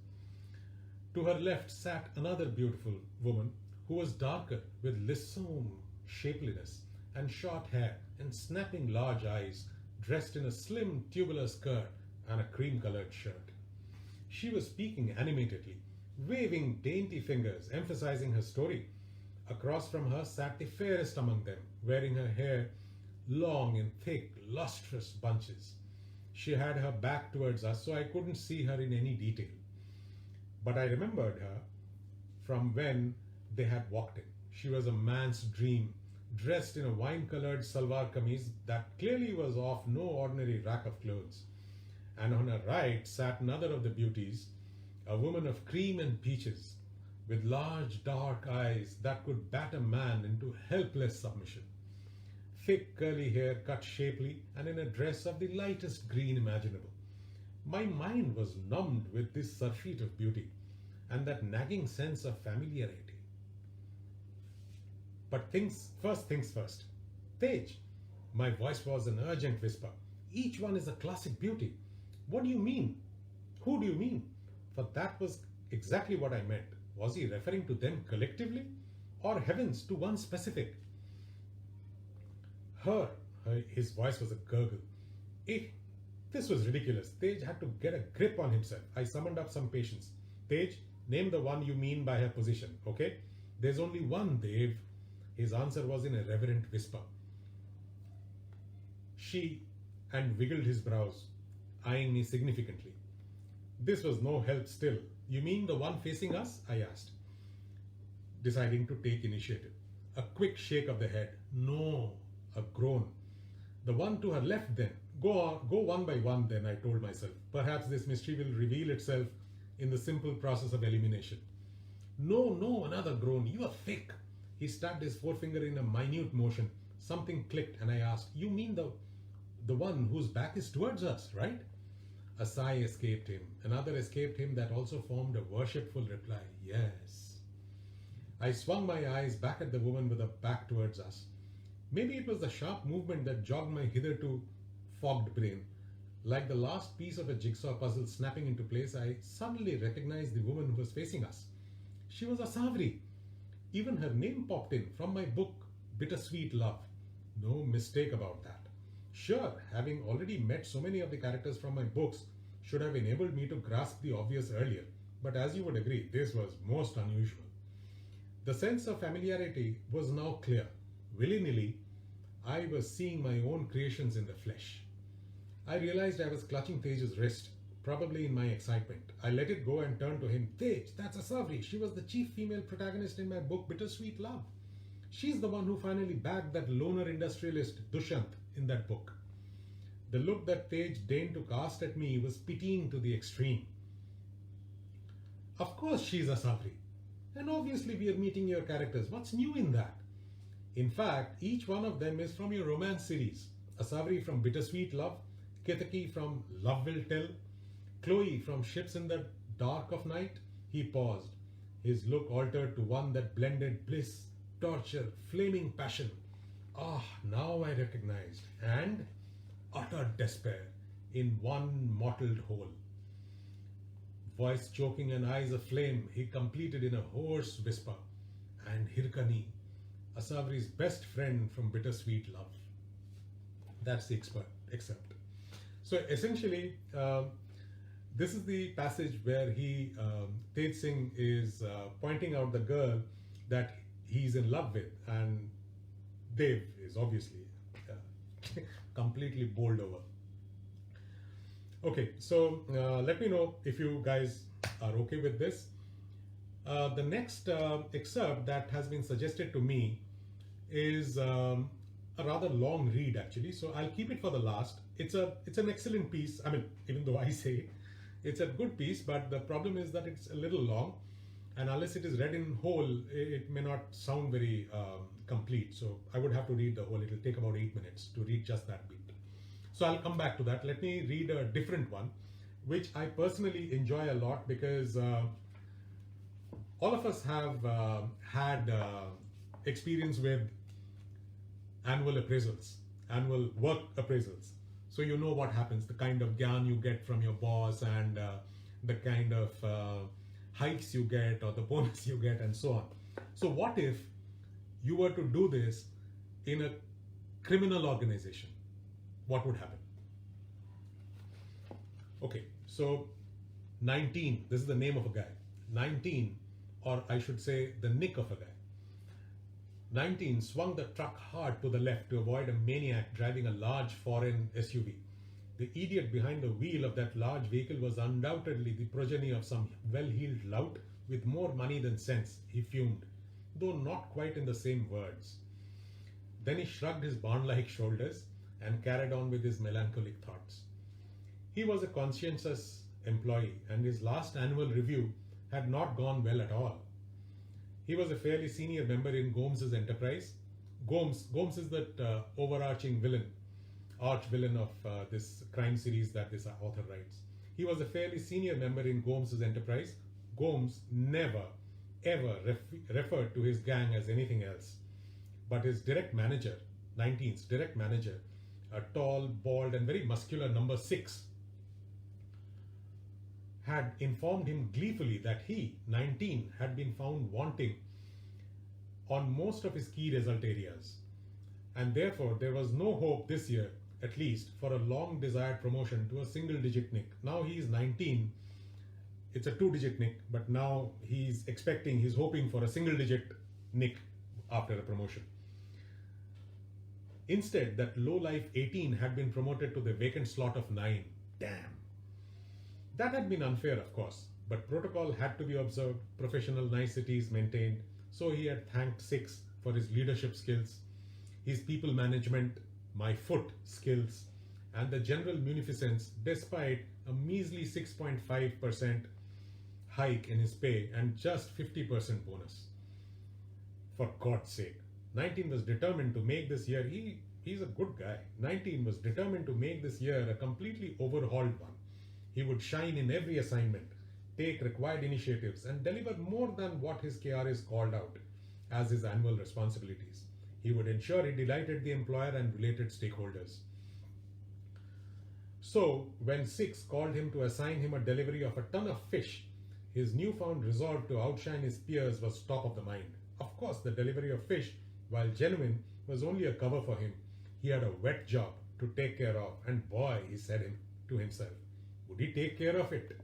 To her left sat another beautiful woman who was darker, with lissom shapeliness and short hair and snapping large eyes, dressed in a slim tubular skirt and a cream-colored shirt. She was speaking animatedly, waving dainty fingers, emphasizing her story. Across from her sat the fairest among them, wearing her hair long in thick, lustrous bunches. She had her back towards us, so I couldn't see her in any detail. But I remembered her from when they had walked in. She was a man's dream, dressed in a wine-colored salwar kameez that clearly was off no ordinary rack of clothes. And on her right sat another of the beauties, a woman of cream and peaches, with large dark eyes that could bat a man into helpless submission. Thick curly hair cut shapely and in a dress of the lightest green imaginable. My mind was numbed with this surfeit of beauty and that nagging sense of familiarity. But first things first. Tej, my voice was an urgent whisper. Each one is a classic beauty. What do you mean? Who do you mean? For that was exactly what I meant. Was he referring to them collectively? Or heavens, to one specific? His voice was a gurgle. This was ridiculous. Tej had to get a grip on himself. I summoned up some patience. Tej, name the one you mean by her position, okay? There's only one, Dev. His answer was in a reverent whisper. She, and wiggled his brows, eyeing me significantly. This was no help still. You mean the one facing us? I asked, deciding to take initiative. A quick shake of the head. No, a groan. The one to her left then. Go one by one then, I told myself. Perhaps this mystery will reveal itself in the simple process of elimination. No, another groan. You are thick. He stabbed his forefinger in a minute motion, Something clicked and I asked, "You mean the one whose back is towards us, right?" A sigh escaped him. Another escaped him that also formed a worshipful reply. Yes. I swung my eyes back at the woman with her back towards us. Maybe it was the sharp movement that jogged my hitherto fogged brain. Like the last piece of a jigsaw puzzle snapping into place, I suddenly recognized the woman who was facing us. She was Asavri. Even her name popped in from my book, Bittersweet Love. No mistake about that. Sure, having already met so many of the characters from my books should have enabled me to grasp the obvious earlier, but as you would agree, this was most unusual. The sense of familiarity was now clear. Willy-nilly, I was seeing my own creations in the flesh. I realized I was clutching Tej's wrist, probably in my excitement. I let it go and turned to him. "Tej, that's Asavri. She was the chief female protagonist in my book, Bittersweet Love. She's the one who finally bagged that loner industrialist, Dushyant, in that book." The look that Tej deigned to cast at me was pitying to the extreme. "Of course she's Asavri. And obviously we are meeting your characters. What's new in that? In fact, each one of them is from your romance series. Asavri from Bittersweet Love, Ketaki from Love Will Tell, Chloe from Ships in the Dark of Night." He paused. His look altered to one that blended bliss, torture, flaming passion. Ah, now I recognized. And utter despair in one mottled whole. Voice choking and eyes aflame, he completed in a hoarse whisper. "And Hirkani, Asavri's best friend from Bittersweet Love." That's the excerpt. So essentially, this is the passage where Tej Singh is pointing out the girl that he's in love with, and Dev is obviously completely bowled over. Okay, so let me know if you guys are okay with this. The next excerpt that has been suggested to me is a rather long read actually, so I'll keep it for the last. It's an excellent piece. I mean, even though I say it's a good piece, but the problem is that it's a little long, and unless it is read in whole, it may not sound very complete. So I would have to read the whole. It'll take about 8 minutes to read just that bit. So I'll come back to that. Let me read a different one, which I personally enjoy a lot because all of us have had experience with annual appraisals, annual work appraisals. So you know what happens, the kind of gyan you get from your boss, and the kind of hikes you get or the bonus you get, and so on. So what if you were to do this in a criminal organization? What would happen? Okay, so 19, this is the name of a guy. 19, or I should say the nick of a guy. 19 swung the truck hard to the left to avoid a maniac driving a large foreign SUV. The idiot behind the wheel of that large vehicle was undoubtedly the progeny of some well-heeled lout with more money than sense, he fumed, though not quite in the same words. Then he shrugged his barn-like shoulders and carried on with his melancholic thoughts. He was a conscientious employee, and his last annual review had not gone well at all. He was a fairly senior member in Gomes' enterprise. Gomes is that overarching villain, arch villain of this crime series that this author writes. He was a fairly senior member in Gomes' enterprise. Gomes never, ever referred to his gang as anything else. But his direct manager, 19's direct manager, a tall, bald, and very muscular number 6, had informed him gleefully that he, 19, had been found wanting on most of his key result areas. And therefore, there was no hope this year, at least, for a long-desired promotion to a single-digit nick. Now he is 19, it's a 2-digit nick, but now he's hoping for a single-digit nick after a promotion. Instead, that low-life 18 had been promoted to the vacant slot of 9. Damn. That had been unfair, of course, but protocol had to be observed, professional niceties maintained, so he had thanked 6 for his leadership skills, his people management, my foot skills, and the general munificence despite a measly 6.5% hike in his pay and just 50% bonus. For God's sake, 19 was determined to make this year, he's a good guy. 19 was determined to make this year a completely overhauled one. He would shine in every assignment, take required initiatives, and deliver more than what his KRAs called out as his annual responsibilities. He would ensure he delighted the employer and related stakeholders. So, when Six called him to assign him a delivery of a ton of fish, his newfound resolve to outshine his peers was top of the mind. Of course, the delivery of fish, while genuine, was only a cover for him. He had a wet job to take care of, and boy, he said to himself, would he take care of it?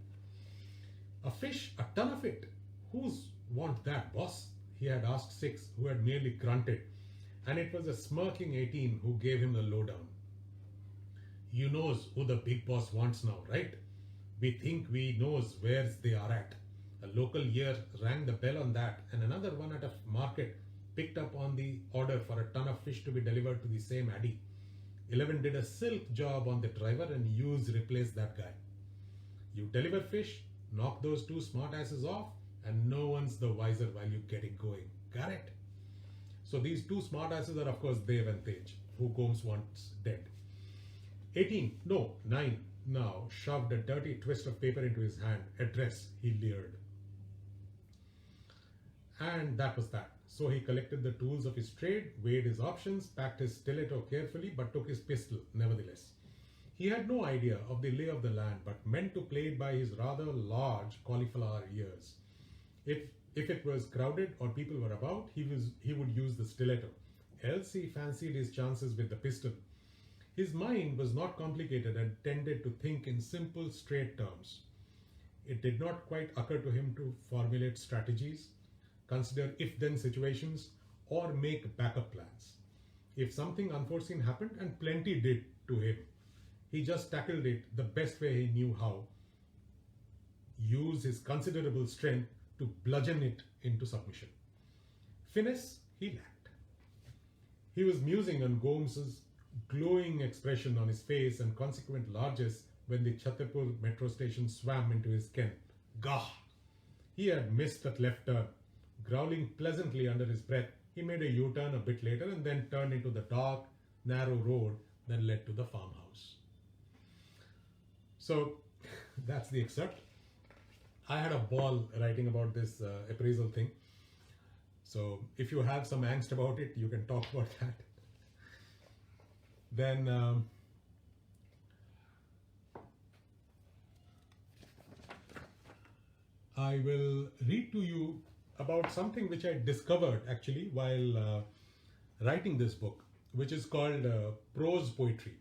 A fish, a ton of it. Who's want that, boss? He had asked Six, who had merely grunted, and it was a smirking 18 who gave him the lowdown. You knows who the big boss wants now, right? We think we knows where's they are at. A local here rang the bell on that, and another one at a market picked up on the order for a ton of fish to be delivered to the same Addy. 11 did a silk job on the driver, and Hughes replaced that guy. You deliver fish, knock those two smartasses off, and no one's the wiser while you get it going. Got it? So these two smartasses are of course Dev and Tej, who Gomes wants dead. 18, no, 9 now shoved a dirty twist of paper into his hand. Address, he leered. And that was that. So he collected the tools of his trade, weighed his options, packed his stiletto carefully, but took his pistol nevertheless. He had no idea of the lay of the land, but meant to play it by his rather large cauliflower ears. If it was crowded or people were about, he would use the stiletto. Else he fancied his chances with the pistol. His mind was not complicated and tended to think in simple, straight terms. It did not quite occur to him to formulate strategies, consider if-then situations, or make backup plans. If something unforeseen happened, and plenty did to him, he just tackled it the best way he knew how, use his considerable strength to bludgeon it into submission. Finesse he lacked. He was musing on Gomes's glowing expression on his face and consequent largesse when the Chhatarpur metro station swam into his ken. Gah! He had missed that left turn. Growling pleasantly under his breath, he made a U-turn a bit later and then turned into the dark, narrow road that led to the farmhouse. So that's the excerpt. I had a ball writing about this appraisal thing. So if you have some angst about it, you can talk about that. Then I will read to you about something which I discovered actually while writing this book, which is called prose poetry.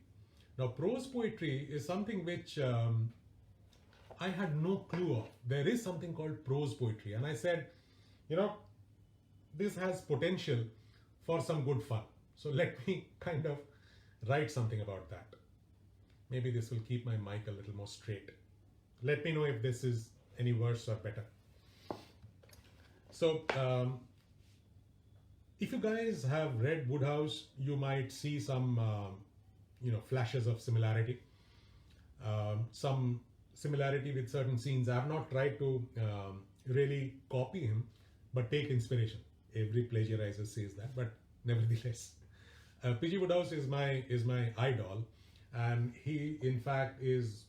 Now, prose poetry is something which I had no clue of. There is something called prose poetry, and I said, this has potential for some good fun. So let me kind of write something about that. Maybe this will keep my mic a little more straight. Let me know if this is any worse or better. So, if you guys have read Wodehouse, you might see some, flashes of similarity. Some similarity with certain scenes. I have not tried to really copy him, but take inspiration. Every plagiarizer says that, but nevertheless. P.G. Wodehouse is my idol, and he in fact is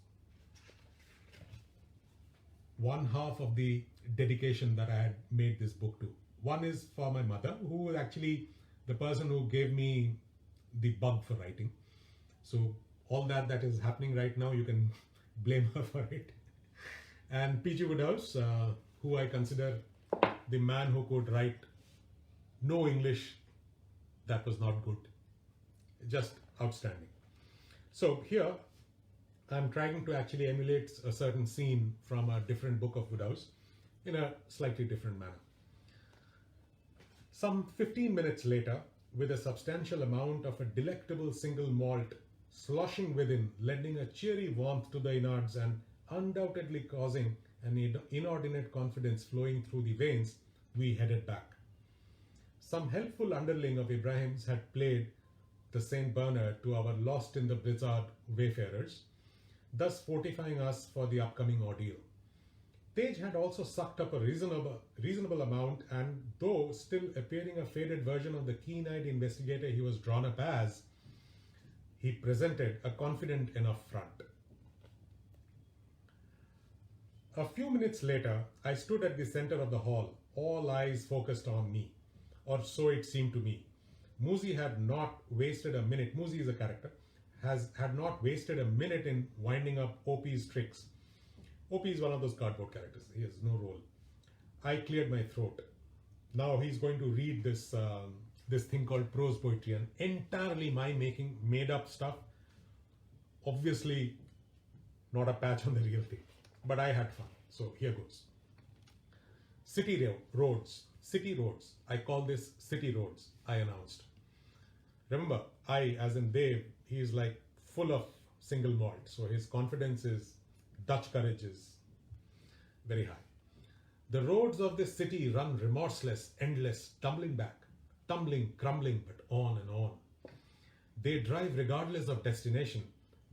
one half of the dedication that I had made this book to. One is for my mother, who was actually the person who gave me the bug for writing. So all that is happening right now, you can blame her for it. And P.G. Wodehouse, who I consider the man who could write no English that was not good. Just outstanding. So here, I'm trying to actually emulate a certain scene from a different book of Wodehouse in a slightly different manner. Some 15 minutes later, with a substantial amount of a delectable single malt sloshing within, lending a cheery warmth to the innards and undoubtedly causing an inordinate confidence flowing through the veins, we headed back. Some helpful underling of Ibrahim's had played the St. Bernard to our lost in the blizzard wayfarers, thus fortifying us for the upcoming ordeal. Tej had also sucked up a reasonable amount, and though still appearing a faded version of the keen-eyed investigator he was drawn up as, he presented a confident enough front. A few minutes later, I stood at the center of the hall, all eyes focused on me, or so it seemed to me. Muzi had not wasted a minute. Muzi is a character, had not wasted a minute in winding up OP's tricks. OP is one of those cardboard characters. He has no role. I cleared my throat. Now he's going to read this thing called prose poetry, and entirely my making, made up stuff. Obviously, not a patch on the real thing, but I had fun. So here goes. City roads. I call this city roads, I announced. Remember, I, as in Dave, he is like full of single malt. So his confidence is, Dutch courage is very high. The roads of this city run remorseless, endless, tumbling back, tumbling, crumbling, but on and on. They drive regardless of destination,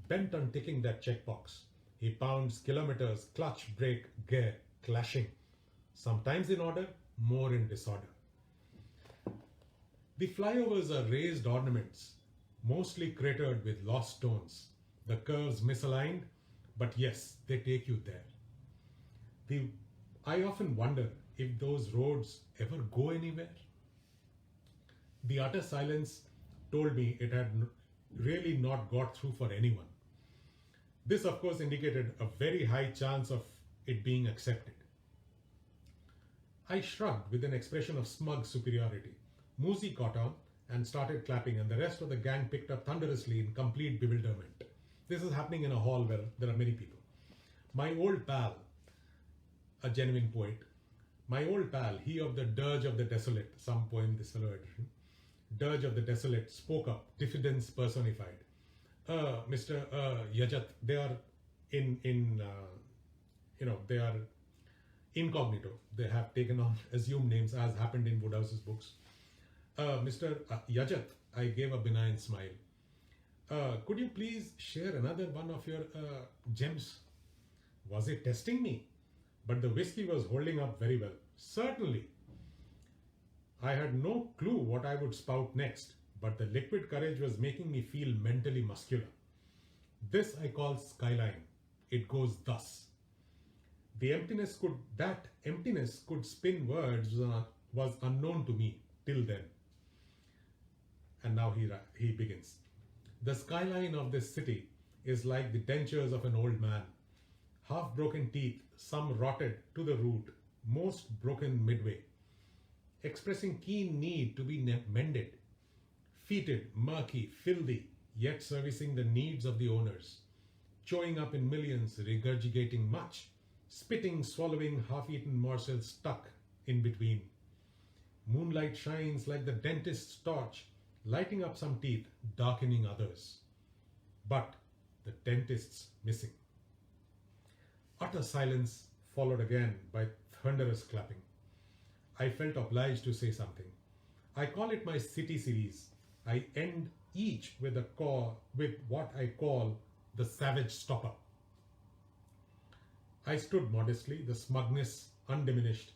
bent on ticking that checkbox. He pounds kilometers, clutch, brake, gear, clashing. Sometimes in order, more in disorder. The flyovers are raised ornaments, mostly cratered with lost stones. The curves misaligned, but yes, they take you there. I often wonder if those roads ever go anywhere. The utter silence told me it had really not got through for anyone. This, of course, indicated a very high chance of it being accepted. I shrugged with an expression of smug superiority. Muzi caught on and started clapping, and the rest of the gang picked up thunderously in complete bewilderment. This is happening in a hall where there are many people. My old pal, a genuine poet, my old pal, he of the Dirge of the Desolate, some poem this fellow had written, Dirge of the Desolate, spoke up, diffidence personified. Mr. Yajat, they are they are incognito. They have taken on assumed names, as happened in Woodhouse's books. Mr. Yajat, I gave a benign smile. Could you please share another one of your gems? Was it testing me? But the whiskey was holding up very well. Certainly. I had no clue what I would spout next, but the liquid courage was making me feel mentally muscular. This I call skyline. It goes thus. That emptiness could spin words was unknown to me till then. And now he begins. The skyline of this city is like the dentures of an old man. Half-broken teeth, some rotted to the root, most broken midway, expressing keen need to be mended. Fetid, murky, filthy, yet servicing the needs of the owners. Chewing up in millions, regurgitating much, spitting, swallowing half-eaten morsels stuck in between. Moonlight shines like the dentist's torch, lighting up some teeth, darkening others. But the dentist's missing. Utter silence followed again by thunderous clapping. I felt obliged to say something. I call it my city series. I end each with what I call the savage stopper. I stood modestly, the smugness undiminished.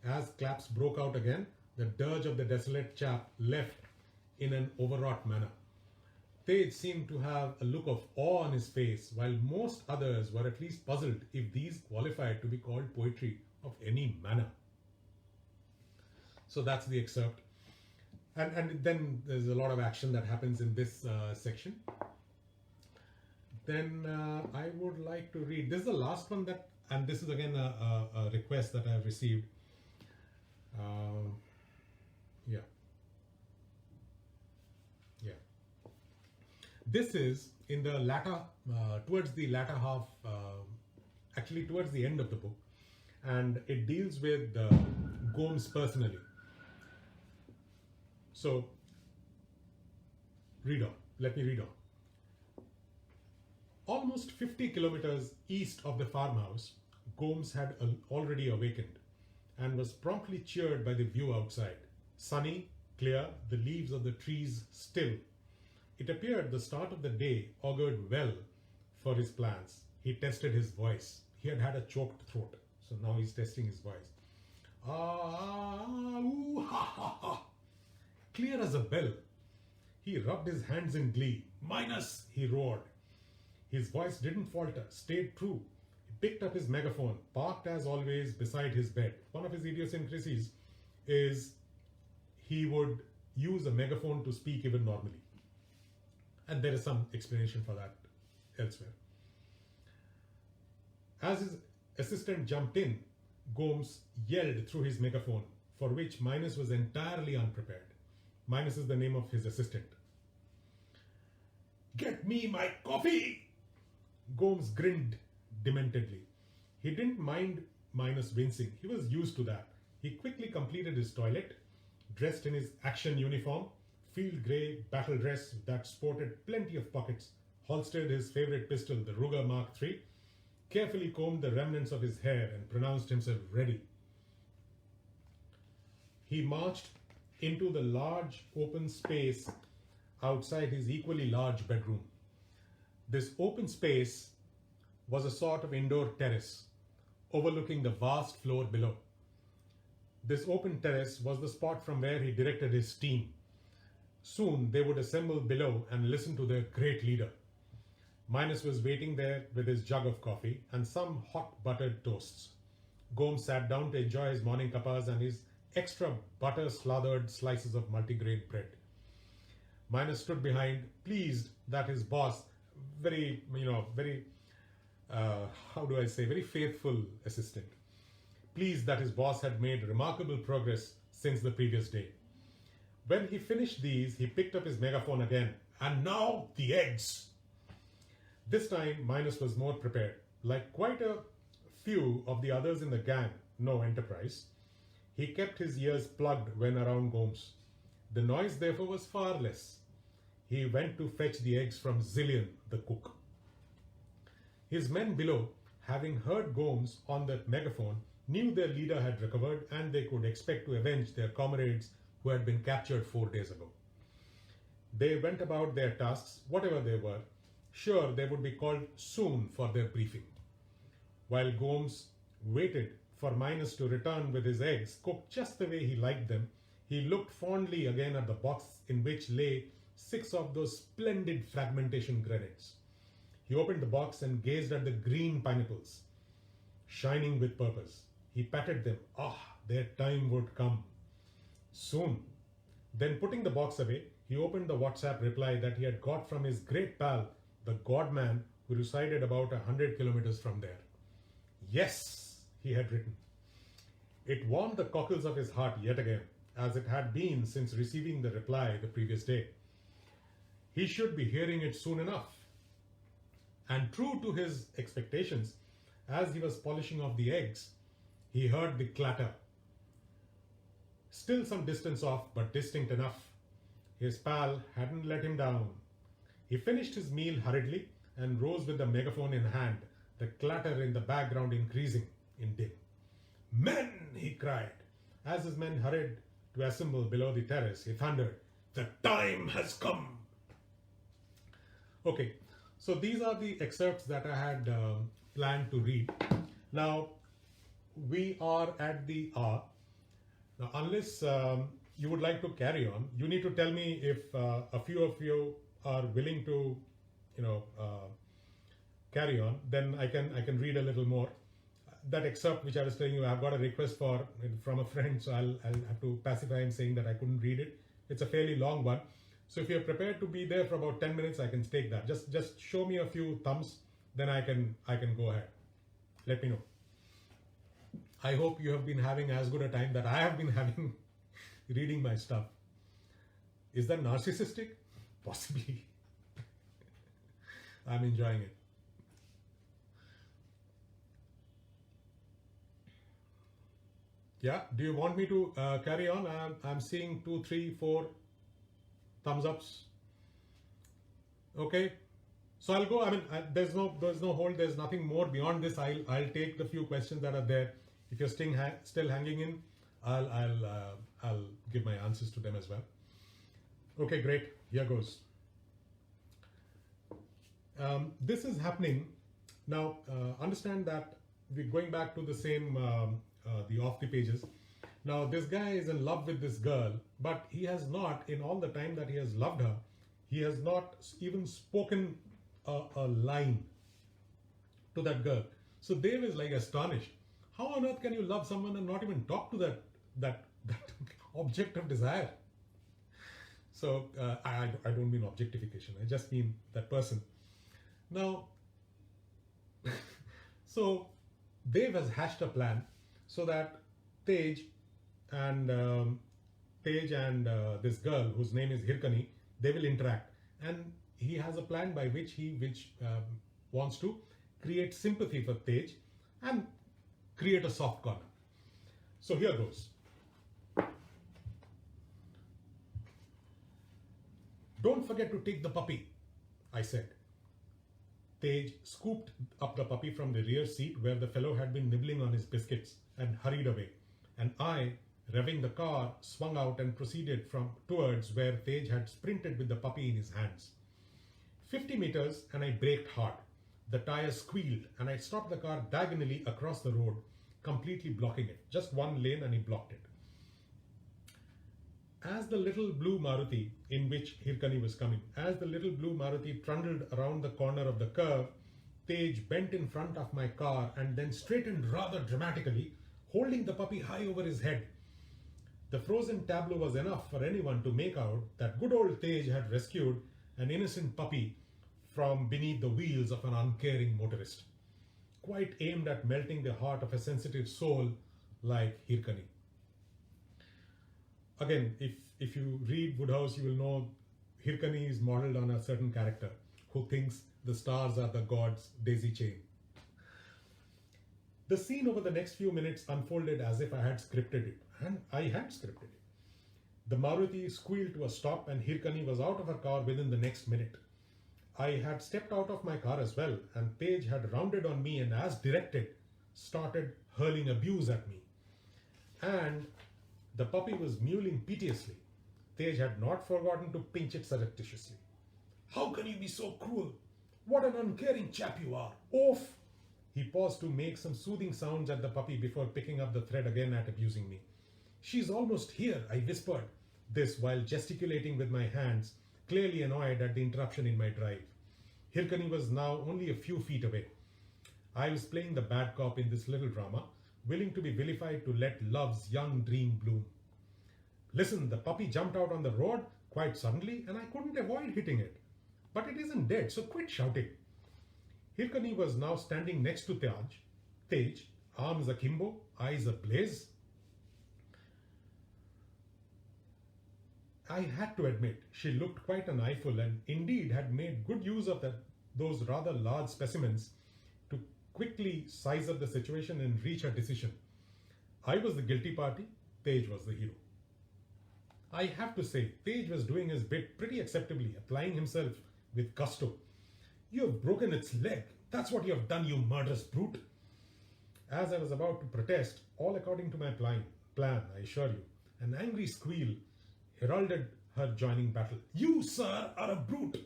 As claps broke out again, the Dirge of the Desolate chap left in an overwrought manner. Tej seemed to have a look of awe on his face, while most others were at least puzzled if these qualified to be called poetry of any manner. So that's the excerpt. And then there's a lot of action that happens in this section. Then I would like to read, this is the last one and this is again a request that I have received. This is in the latter, towards the latter half, actually towards the end of the book, and it deals with Gomes personally. So, let me read on. Almost 50 kilometers east of the farmhouse, Gomes had already awakened and was promptly cheered by the view outside. Sunny, clear, the leaves of the trees still. It appeared the start of the day augured well for his plans. He tested his voice. He had had a choked throat, So now he's testing his voice. Ooh, ha, ha, ha. Clear as a bell. He rubbed his hands in glee. Minus, he roared. His voice didn't falter, stayed true. He picked up his megaphone, parked as always beside his bed. One of his idiosyncrasies is he would use a megaphone to speak even normally. And there is some explanation for that elsewhere. As his assistant jumped in, Gomes yelled through his megaphone, for which Minus was entirely unprepared. Minus is the name of his assistant. Get me my coffee! Gomes grinned dementedly. He didn't mind Minus wincing. He was used to that. He quickly completed his toilet, dressed in his action uniform, field grey battle dress that sported plenty of pockets, holstered his favorite pistol, the Ruger Mark III, carefully combed the remnants of his hair and pronounced himself ready. He marched into the large open space outside his equally large bedroom. This open space was a sort of indoor terrace overlooking the vast floor below. This open terrace was the spot from where he directed his team. Soon they would assemble below and listen to their great leader. Minus was waiting there with his jug of coffee and some hot buttered toasts. Gomes sat down to enjoy his morning cuppas and his extra butter slathered slices of multigrain bread. Minus stood behind, pleased that his boss, very faithful assistant, pleased that his boss had made remarkable progress since the previous day. When he finished these, he picked up his megaphone again. And now the eggs! This time, Minus was more prepared. Like quite a few of the others in the gang, no enterprise, he kept his ears plugged when around Gomes. The noise, therefore, was far less. He went to fetch the eggs from Zillion, the cook. His men below, having heard Gomes on that megaphone, knew their leader had recovered and they could expect to avenge their comrades who had been captured 4 days ago. They went about their tasks, whatever they were, sure they would be called soon for their briefing. While Gomes waited for Minus to return with his eggs cooked just the way he liked them, he looked fondly again at the box in which lay 6 of those splendid fragmentation grenades. He opened the box and gazed at the green pineapples, shining with purpose. He patted them. Their time would come. Soon. Then putting the box away, he opened the WhatsApp reply that he had got from his great pal, the Godman, who resided about 100 kilometers from there. Yes, he had written. It warmed the cockles of his heart yet again, as it had been since receiving the reply the previous day. He should be hearing it soon enough. And true to his expectations, as he was polishing off the eggs, he heard the clatter. Still some distance off, but distinct enough. His pal hadn't let him down. He finished his meal hurriedly and rose with the megaphone in hand, the clatter in the background increasing in din. Men, he cried. As his men hurried to assemble below the terrace, he thundered, the time has come. Okay, so these are the excerpts that I had planned to read. Now, we are at the hour. Now, unless you would like to carry on, you need to tell me if a few of you are willing to, carry on. Then I can read a little more. That excerpt which I was telling you, I've got a request from a friend, so I'll have to pacify him saying that I couldn't read it. It's a fairly long one. So if you're prepared to be there for about 10 minutes, I can take that. Just show me a few thumbs, then I can go ahead. Let me know. I hope you have been having as good a time that I have been having reading my stuff. Is that narcissistic? Possibly. I'm enjoying it. Yeah, do you want me to carry on? I'm seeing 2, 3, 4 thumbs ups. Okay, so I'll go. I mean, there's no hold. There's nothing more beyond this. I'll take the few questions that are there. If you're still hanging in, I'll give my answers to them as well. Okay, great. Here goes. This is happening now. Understand that we're going back to the same, the off the pages. Now, this guy is in love with this girl, but he has not, in all the time that he has loved her, he has not even spoken a line to that girl. So Dave is like astonished. How on earth can you love someone and not even talk to that object of desire? So I don't mean objectification. I just mean that person. Now, so Dave has hashed a plan so that Tej and this girl whose name is Hirkani, they will interact, and he has a plan by which he wants to create sympathy for Tej and create a soft corner. So here goes. Don't forget to take the puppy, I said. Tej scooped up the puppy from the rear seat where the fellow had been nibbling on his biscuits and hurried away. And I, revving the car, swung out and proceeded towards where Tej had sprinted with the puppy in his hands. 50 meters and I braked hard. The tires squealed and I stopped the car diagonally across the road, completely blocking it. Just one lane and he blocked it. As the little blue Maruti, in which Hirkani was coming, as the little blue Maruti trundled around the corner of the curve, Tej bent in front of my car and then straightened rather dramatically, holding the puppy high over his head. The frozen tableau was enough for anyone to make out that good old Tej had rescued an innocent puppy from beneath the wheels of an uncaring motorist, quite aimed at melting the heart of a sensitive soul like Hirkani. Again, if you read Wodehouse, you will know Hirkani is modeled on a certain character who thinks the stars are the gods' daisy chain. The scene over the next few minutes unfolded as if I had scripted it, and I had scripted it. The Maruti squealed to a stop and Hirkani was out of her car within the next minute. I had stepped out of my car as well, and Tej had rounded on me and, as directed, started hurling abuse at me. And the puppy was mewling piteously. Tej had not forgotten to pinch it surreptitiously. How can you be so cruel? What an uncaring chap you are. Oaf! He paused to make some soothing sounds at the puppy before picking up the thread again at abusing me. She's almost here, I whispered, this while gesticulating with my hands, clearly annoyed at the interruption in my drive. Hirkani was now only a few feet away. I was playing the bad cop in this little drama, willing to be vilified to let love's young dream bloom. Listen, the puppy jumped out on the road quite suddenly and I couldn't avoid hitting it. But it isn't dead, so quit shouting. Hirkani was now standing next to Tej, arms akimbo, eyes ablaze. I had to admit, she looked quite an eyeful and indeed had made good use of those rather large specimens to quickly size up the situation and reach a decision. I was the guilty party, Tej was the hero. I have to say, Tej was doing his bit pretty acceptably, applying himself with gusto. You have broken its leg. That's what you have done, you murderous brute. As I was about to protest, all according to my plan, I assure you, an angry squeal heralded her joining battle. You, sir, are a brute.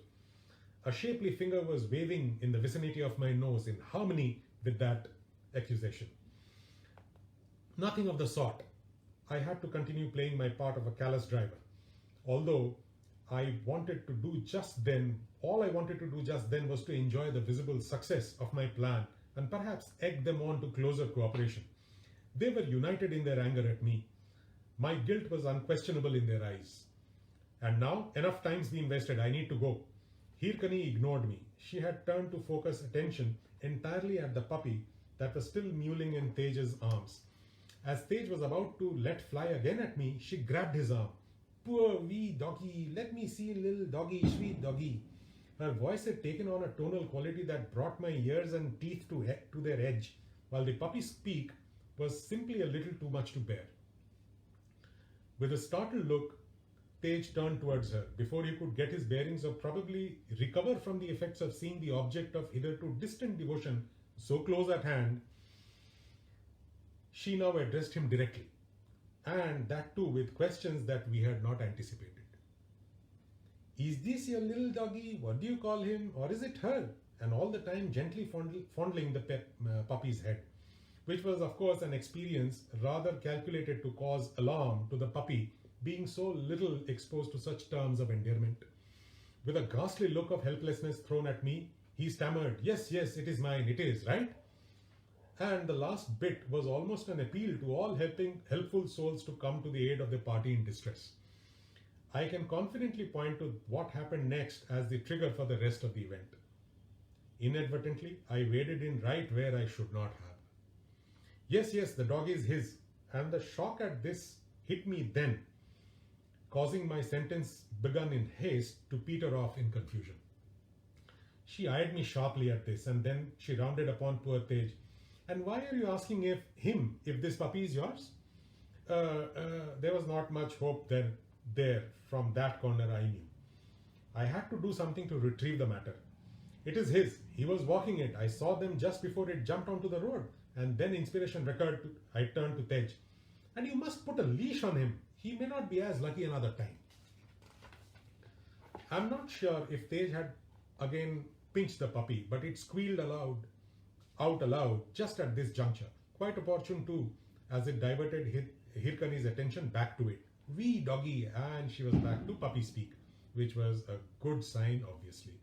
A shapely finger was waving in the vicinity of my nose in harmony with that accusation. Nothing of the sort. I had to continue playing my part of a callous driver. Although all I wanted to do just then was to enjoy the visible success of my plan and perhaps egg them on to closer cooperation. They were united in their anger at me. My guilt was unquestionable in their eyes. And now, enough time's been wasted. I need to go. Hirkani ignored me. She had turned to focus attention entirely at the puppy that was still mewling in Tej's arms. As Tej was about to let fly again at me, she grabbed his arm. Poor wee doggy, let me see little doggy, sweet doggy. Her voice had taken on a tonal quality that brought my ears and teeth to their edge, while the puppy's speak was simply a little too much to bear. With a startled look, Tej turned towards her. Before he could get his bearings or probably recover from the effects of seeing the object of hitherto distant devotion so close at hand, she now addressed him directly, and that too with questions that we had not anticipated. Is this your little doggy? What do you call him? Or is it her? And all the time gently fondling the puppy's head. which was, of course, an experience rather calculated to cause alarm to the puppy, being so little exposed to such terms of endearment. With a ghastly look of helplessness thrown at me, he stammered, "Yes, yes, it is mine, it is, right?" And the last bit was almost an appeal to all helpful souls to come to the aid of the party in distress. I can confidently point to what happened next as the trigger for the rest of the event. Inadvertently, I waded in right where I should not have. Yes, yes, the dog is his, and the shock at this hit me then, causing my sentence begun in haste to peter off in confusion. She eyed me sharply at this, and then she rounded upon poor Tej. "And why are you asking if this puppy is yours?" There was not much hope there from that corner, I knew. I had to do something to retrieve the matter. "It is his. He was walking it. I saw them just before it jumped onto the road." And then inspiration recurred. I turned to Tej. "And you must put a leash on him. He may not be as lucky another time." I'm not sure if Tej had again pinched the puppy, but it squealed out aloud just at this juncture. Quite opportune too, as it diverted Hirkani's attention back to it. "Wee doggy," and she was back to puppy speak, which was a good sign, obviously.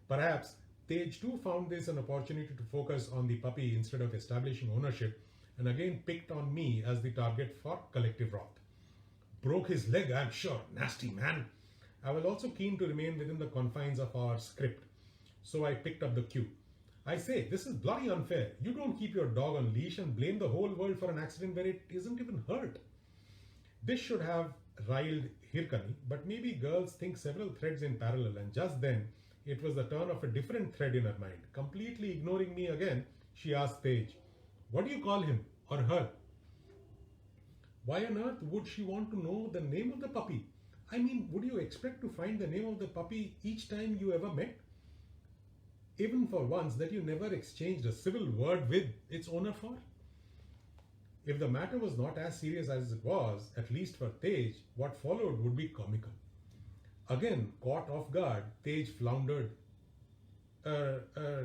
Perhaps Tej too found this an opportunity to focus on the puppy instead of establishing ownership, and again picked on me as the target for collective wrath. "Broke his leg, I'm sure. Nasty man." I was also keen to remain within the confines of our script, so I picked up the cue. "I say, this is bloody unfair. You don't keep your dog on leash and blame the whole world for an accident where it isn't even hurt." This should have riled Hirkani, but maybe girls think several threads in parallel, and just then it was the turn of a different thread in her mind. Completely ignoring me again, she asked Tej, "What do you call him or her?" Why on earth would she want to know the name of the puppy? I mean, would you expect to find the name of the puppy each time you ever met? Even for once that you never exchanged a civil word with its owner for? If the matter was not as serious as it was, at least for Tej, what followed would be comical. Again, caught off guard, Tej floundered.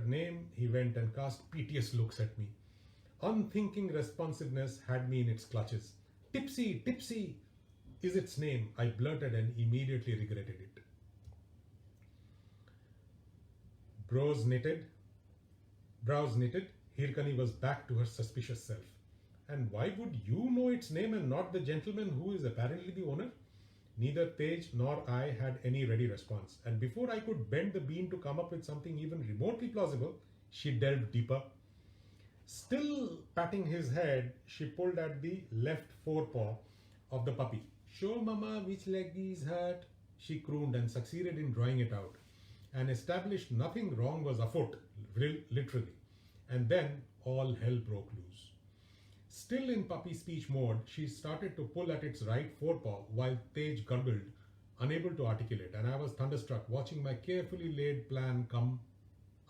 Name, he went and cast piteous looks at me. Unthinking responsiveness had me in its clutches. "Tipsy, Tipsy is its name," I blurted and immediately regretted it. Brows knitted, Hirkani was back to her suspicious self. "And why would you know its name and not the gentleman who is apparently the owner?" Neither Tej nor I had any ready response, and before I could bend the beam to come up with something even remotely plausible, she delved deeper. Still patting his head, she pulled at the left forepaw of the puppy. "Show Mama which leg is hurt," she crooned, and succeeded in drawing it out, and established nothing wrong was afoot, literally. And then all hell broke loose. Still in puppy speech mode, she started to pull at its right forepaw while Tej gurgled, unable to articulate, and I was thunderstruck, watching my carefully laid plan come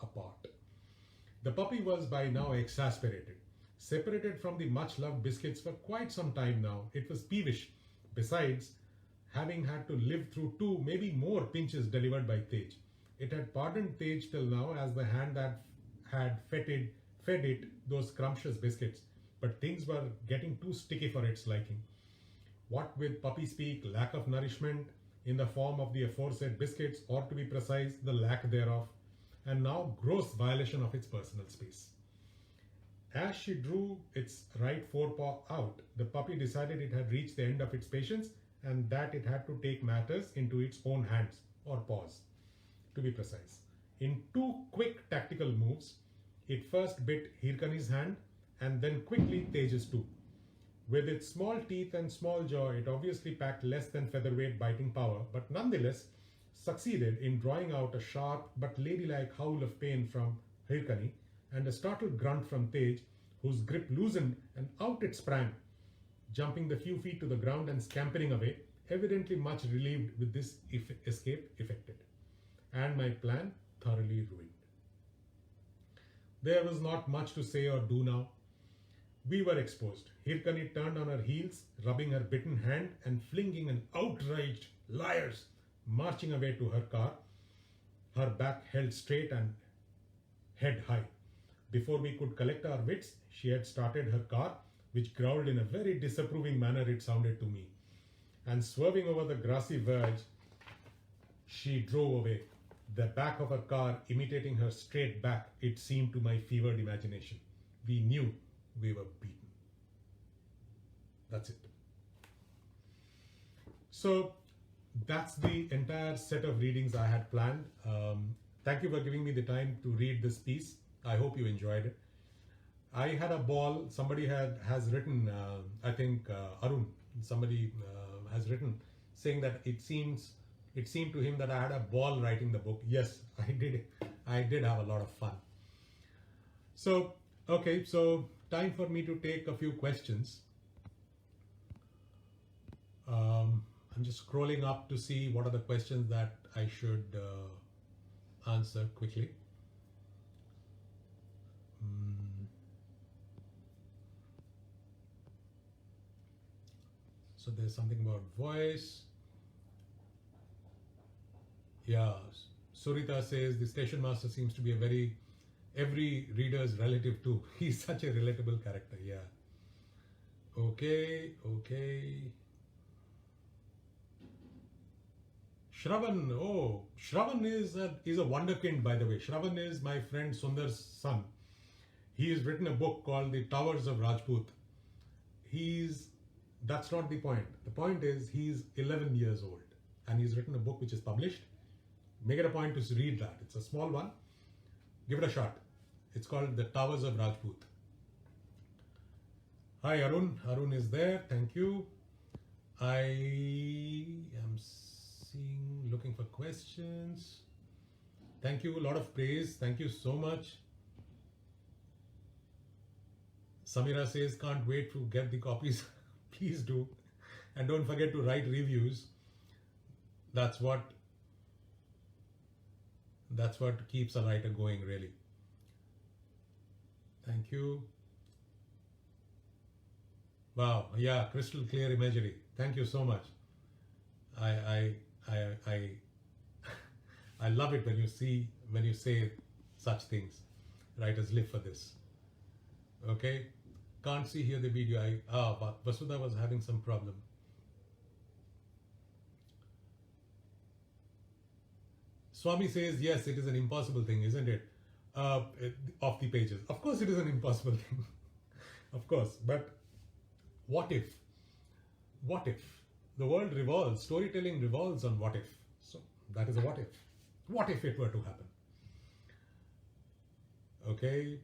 apart. The puppy was by now exasperated. Separated from the much-loved biscuits for quite some time now, it was peevish, besides having had to live through 2, maybe more pinches delivered by Tej. It had pardoned Tej till now as the hand that had fed it those scrumptious biscuits, but things were getting too sticky for its liking. What with puppy speak, lack of nourishment in the form of the aforesaid biscuits, or to be precise, the lack thereof, and now gross violation of its personal space. As she drew its right forepaw out, the puppy decided it had reached the end of its patience and that it had to take matters into its own hands, or paws, to be precise. In 2 quick tactical moves, it first bit Hirkani's hand and then quickly Tej's too. With its small teeth and small jaw, it obviously packed less than featherweight biting power, but nonetheless succeeded in drawing out a sharp but ladylike howl of pain from Hirkani and a startled grunt from Tej, whose grip loosened and out it sprang, jumping the few feet to the ground and scampering away, evidently much relieved with this escape effected. And my plan thoroughly ruined. There was not much to say or do now. We were exposed. Hirkani turned on her heels, rubbing her bitten hand and flinging an outraged "Liars!" marching away to her car, her back held straight and head high. Before we could collect our wits, she had started her car, which growled in a very disapproving manner, it sounded to me. And swerving over the grassy verge, she drove away, the back of her car imitating her straight back, it seemed to my fevered imagination. We knew we were beaten. That's it. So that's the entire set of readings I had planned. Thank you for giving me the time to read this piece. I hope you enjoyed it. I had a ball. Somebody has written, I think Arun, somebody has written saying that it seemed to him that I had a ball writing the book. Yes, I did. I did have a lot of fun. So, okay, so time for me to take a few questions. I'm just scrolling up to see what are the questions that I should answer quickly. So there's something about voice. Yeah, Surita says the station master seems to be every reader's relative too. He's such a relatable character. Yeah. Okay. Shravan, Shravan is a wonderkind, by the way. Shravan is my friend Sundar's son. He has written a book called The Towers of Rajput. That's not the point. The point is he's 11 years old and he's written a book which is published. Make it a point to read that. It's a small one. Give it a shot. It's called The Towers of Rajput. Hi Arun. Arun is there. Thank you. I am looking for questions. Thank you. A lot of praise. Thank you so much. Samira says, can't wait to get the copies. Please do. And don't forget to write reviews. That's what keeps a writer going, really. Thank you. Wow, yeah, crystal clear imagery. Thank you so much. I love it when you say such things. Writers live for this. Okay. Can't see here the video. But Vasudha was having some problem. Swami says, yes, it is an impossible thing, isn't it? Off the pages. Of course it is an impossible thing. Of course. But what if? What if? The world revolves, storytelling revolves on what if. So that is a what if. What if it were to happen? Okay,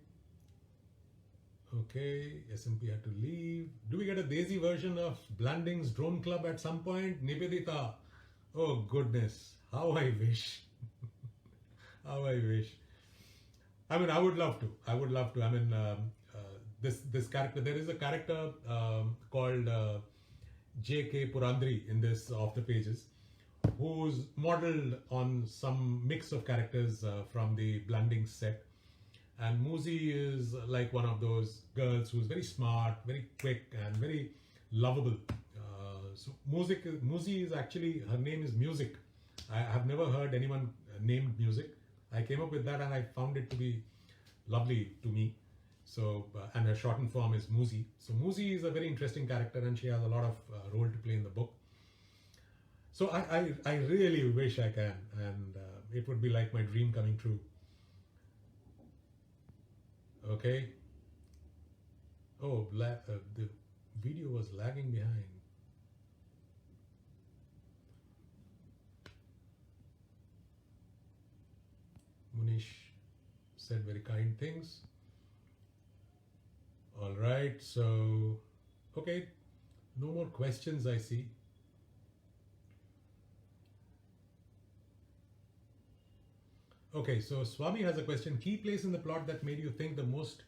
SMP had to leave. Do we get a Desi version of Blanding's Drone Club at some point? Nivedita, oh goodness, how I wish. How I wish. I mean, I would love to. I mean, this character, there is a character called J.K. Purandri in this Off the Pages, who's modeled on some mix of characters from the Blanding set. And Muzi is like one of those girls who's very smart, very quick, and very lovable. So Muzi is actually, her name is Music. I have never heard anyone named Music. I came up with that and I found it to be lovely to me. So, and her shortened form is Muzi. So Muzi is a very interesting character and she has a lot of role to play in the book. So I really wish I can, and it would be like my dream coming true. Okay. Oh, the video was lagging behind. Munish said very kind things. All right, so, okay, no more questions I see. Okay, so Swami has a question. Key place in the plot that made you think the most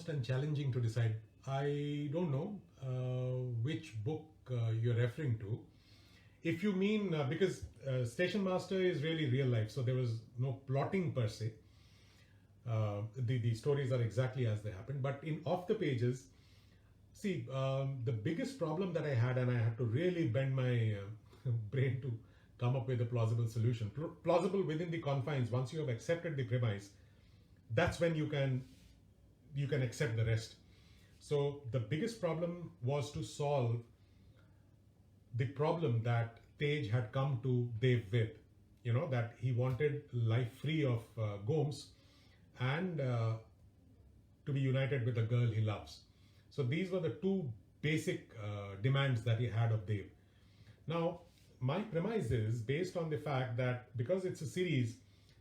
and challenging to decide. I don't know which book you're referring to. If you mean, because Station Master is really real life, so there was no plotting per se. The stories are exactly as they happen. But in Off the Pages, see, the biggest problem that I had, and I had to really bend my brain to come up with a plausible solution. Plausible within the confines, once you have accepted the premise that's when you can accept the rest. So the biggest problem was to solve the problem that Tej had come to Dev with, that he wanted life free of Gomes and to be united with the girl he loves. So these were the two basic demands that he had of Dev. Now, my premise is based on the fact that because it's a series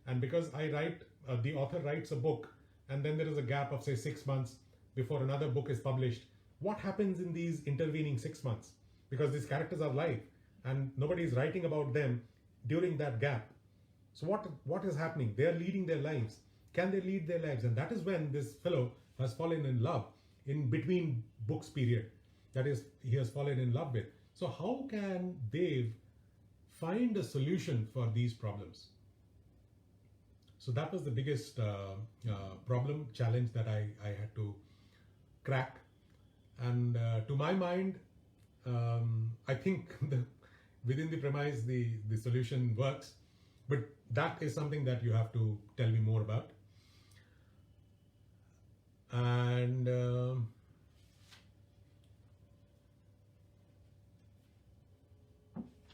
and because the author writes a book and then there is a gap of say 6 months before another book is published, what happens in these intervening 6 months? Because these characters are live and nobody is writing about them during that gap. So what is happening? They are leading their lives. Can they lead their lives? And that is when this fellow has fallen in love in between books period. That is, he has fallen in love with. So how can Dev find a solution for these problems? So that was the biggest challenge that I had to crack. And to my mind, I think within the premise, the solution works. But that is something that you have to tell me more about. And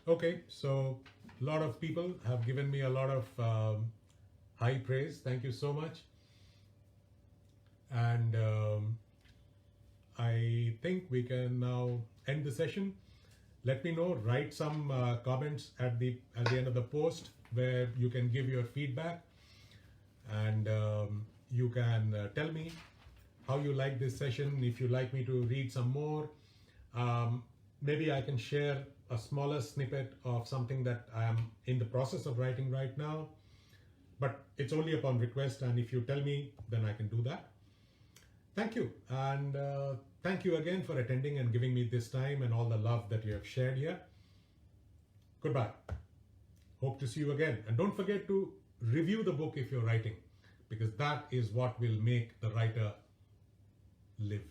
okay, so a lot of people have given me a lot of high praise. Thank you so much. And I think we can now end the session. Let me know, write some comments at the end of the post where you can give your feedback, and you can tell me how you like this session. If you like me to read some more, maybe I can share a smaller snippet of something that I am in the process of writing right now, but it's only upon request, and if you tell me, then I can do that. Thank you, and thank you again for attending and giving me this time and all the love that you have shared here. Goodbye. Hope to see you again. And don't forget to review the book if you're writing, because that is what will make the writer live.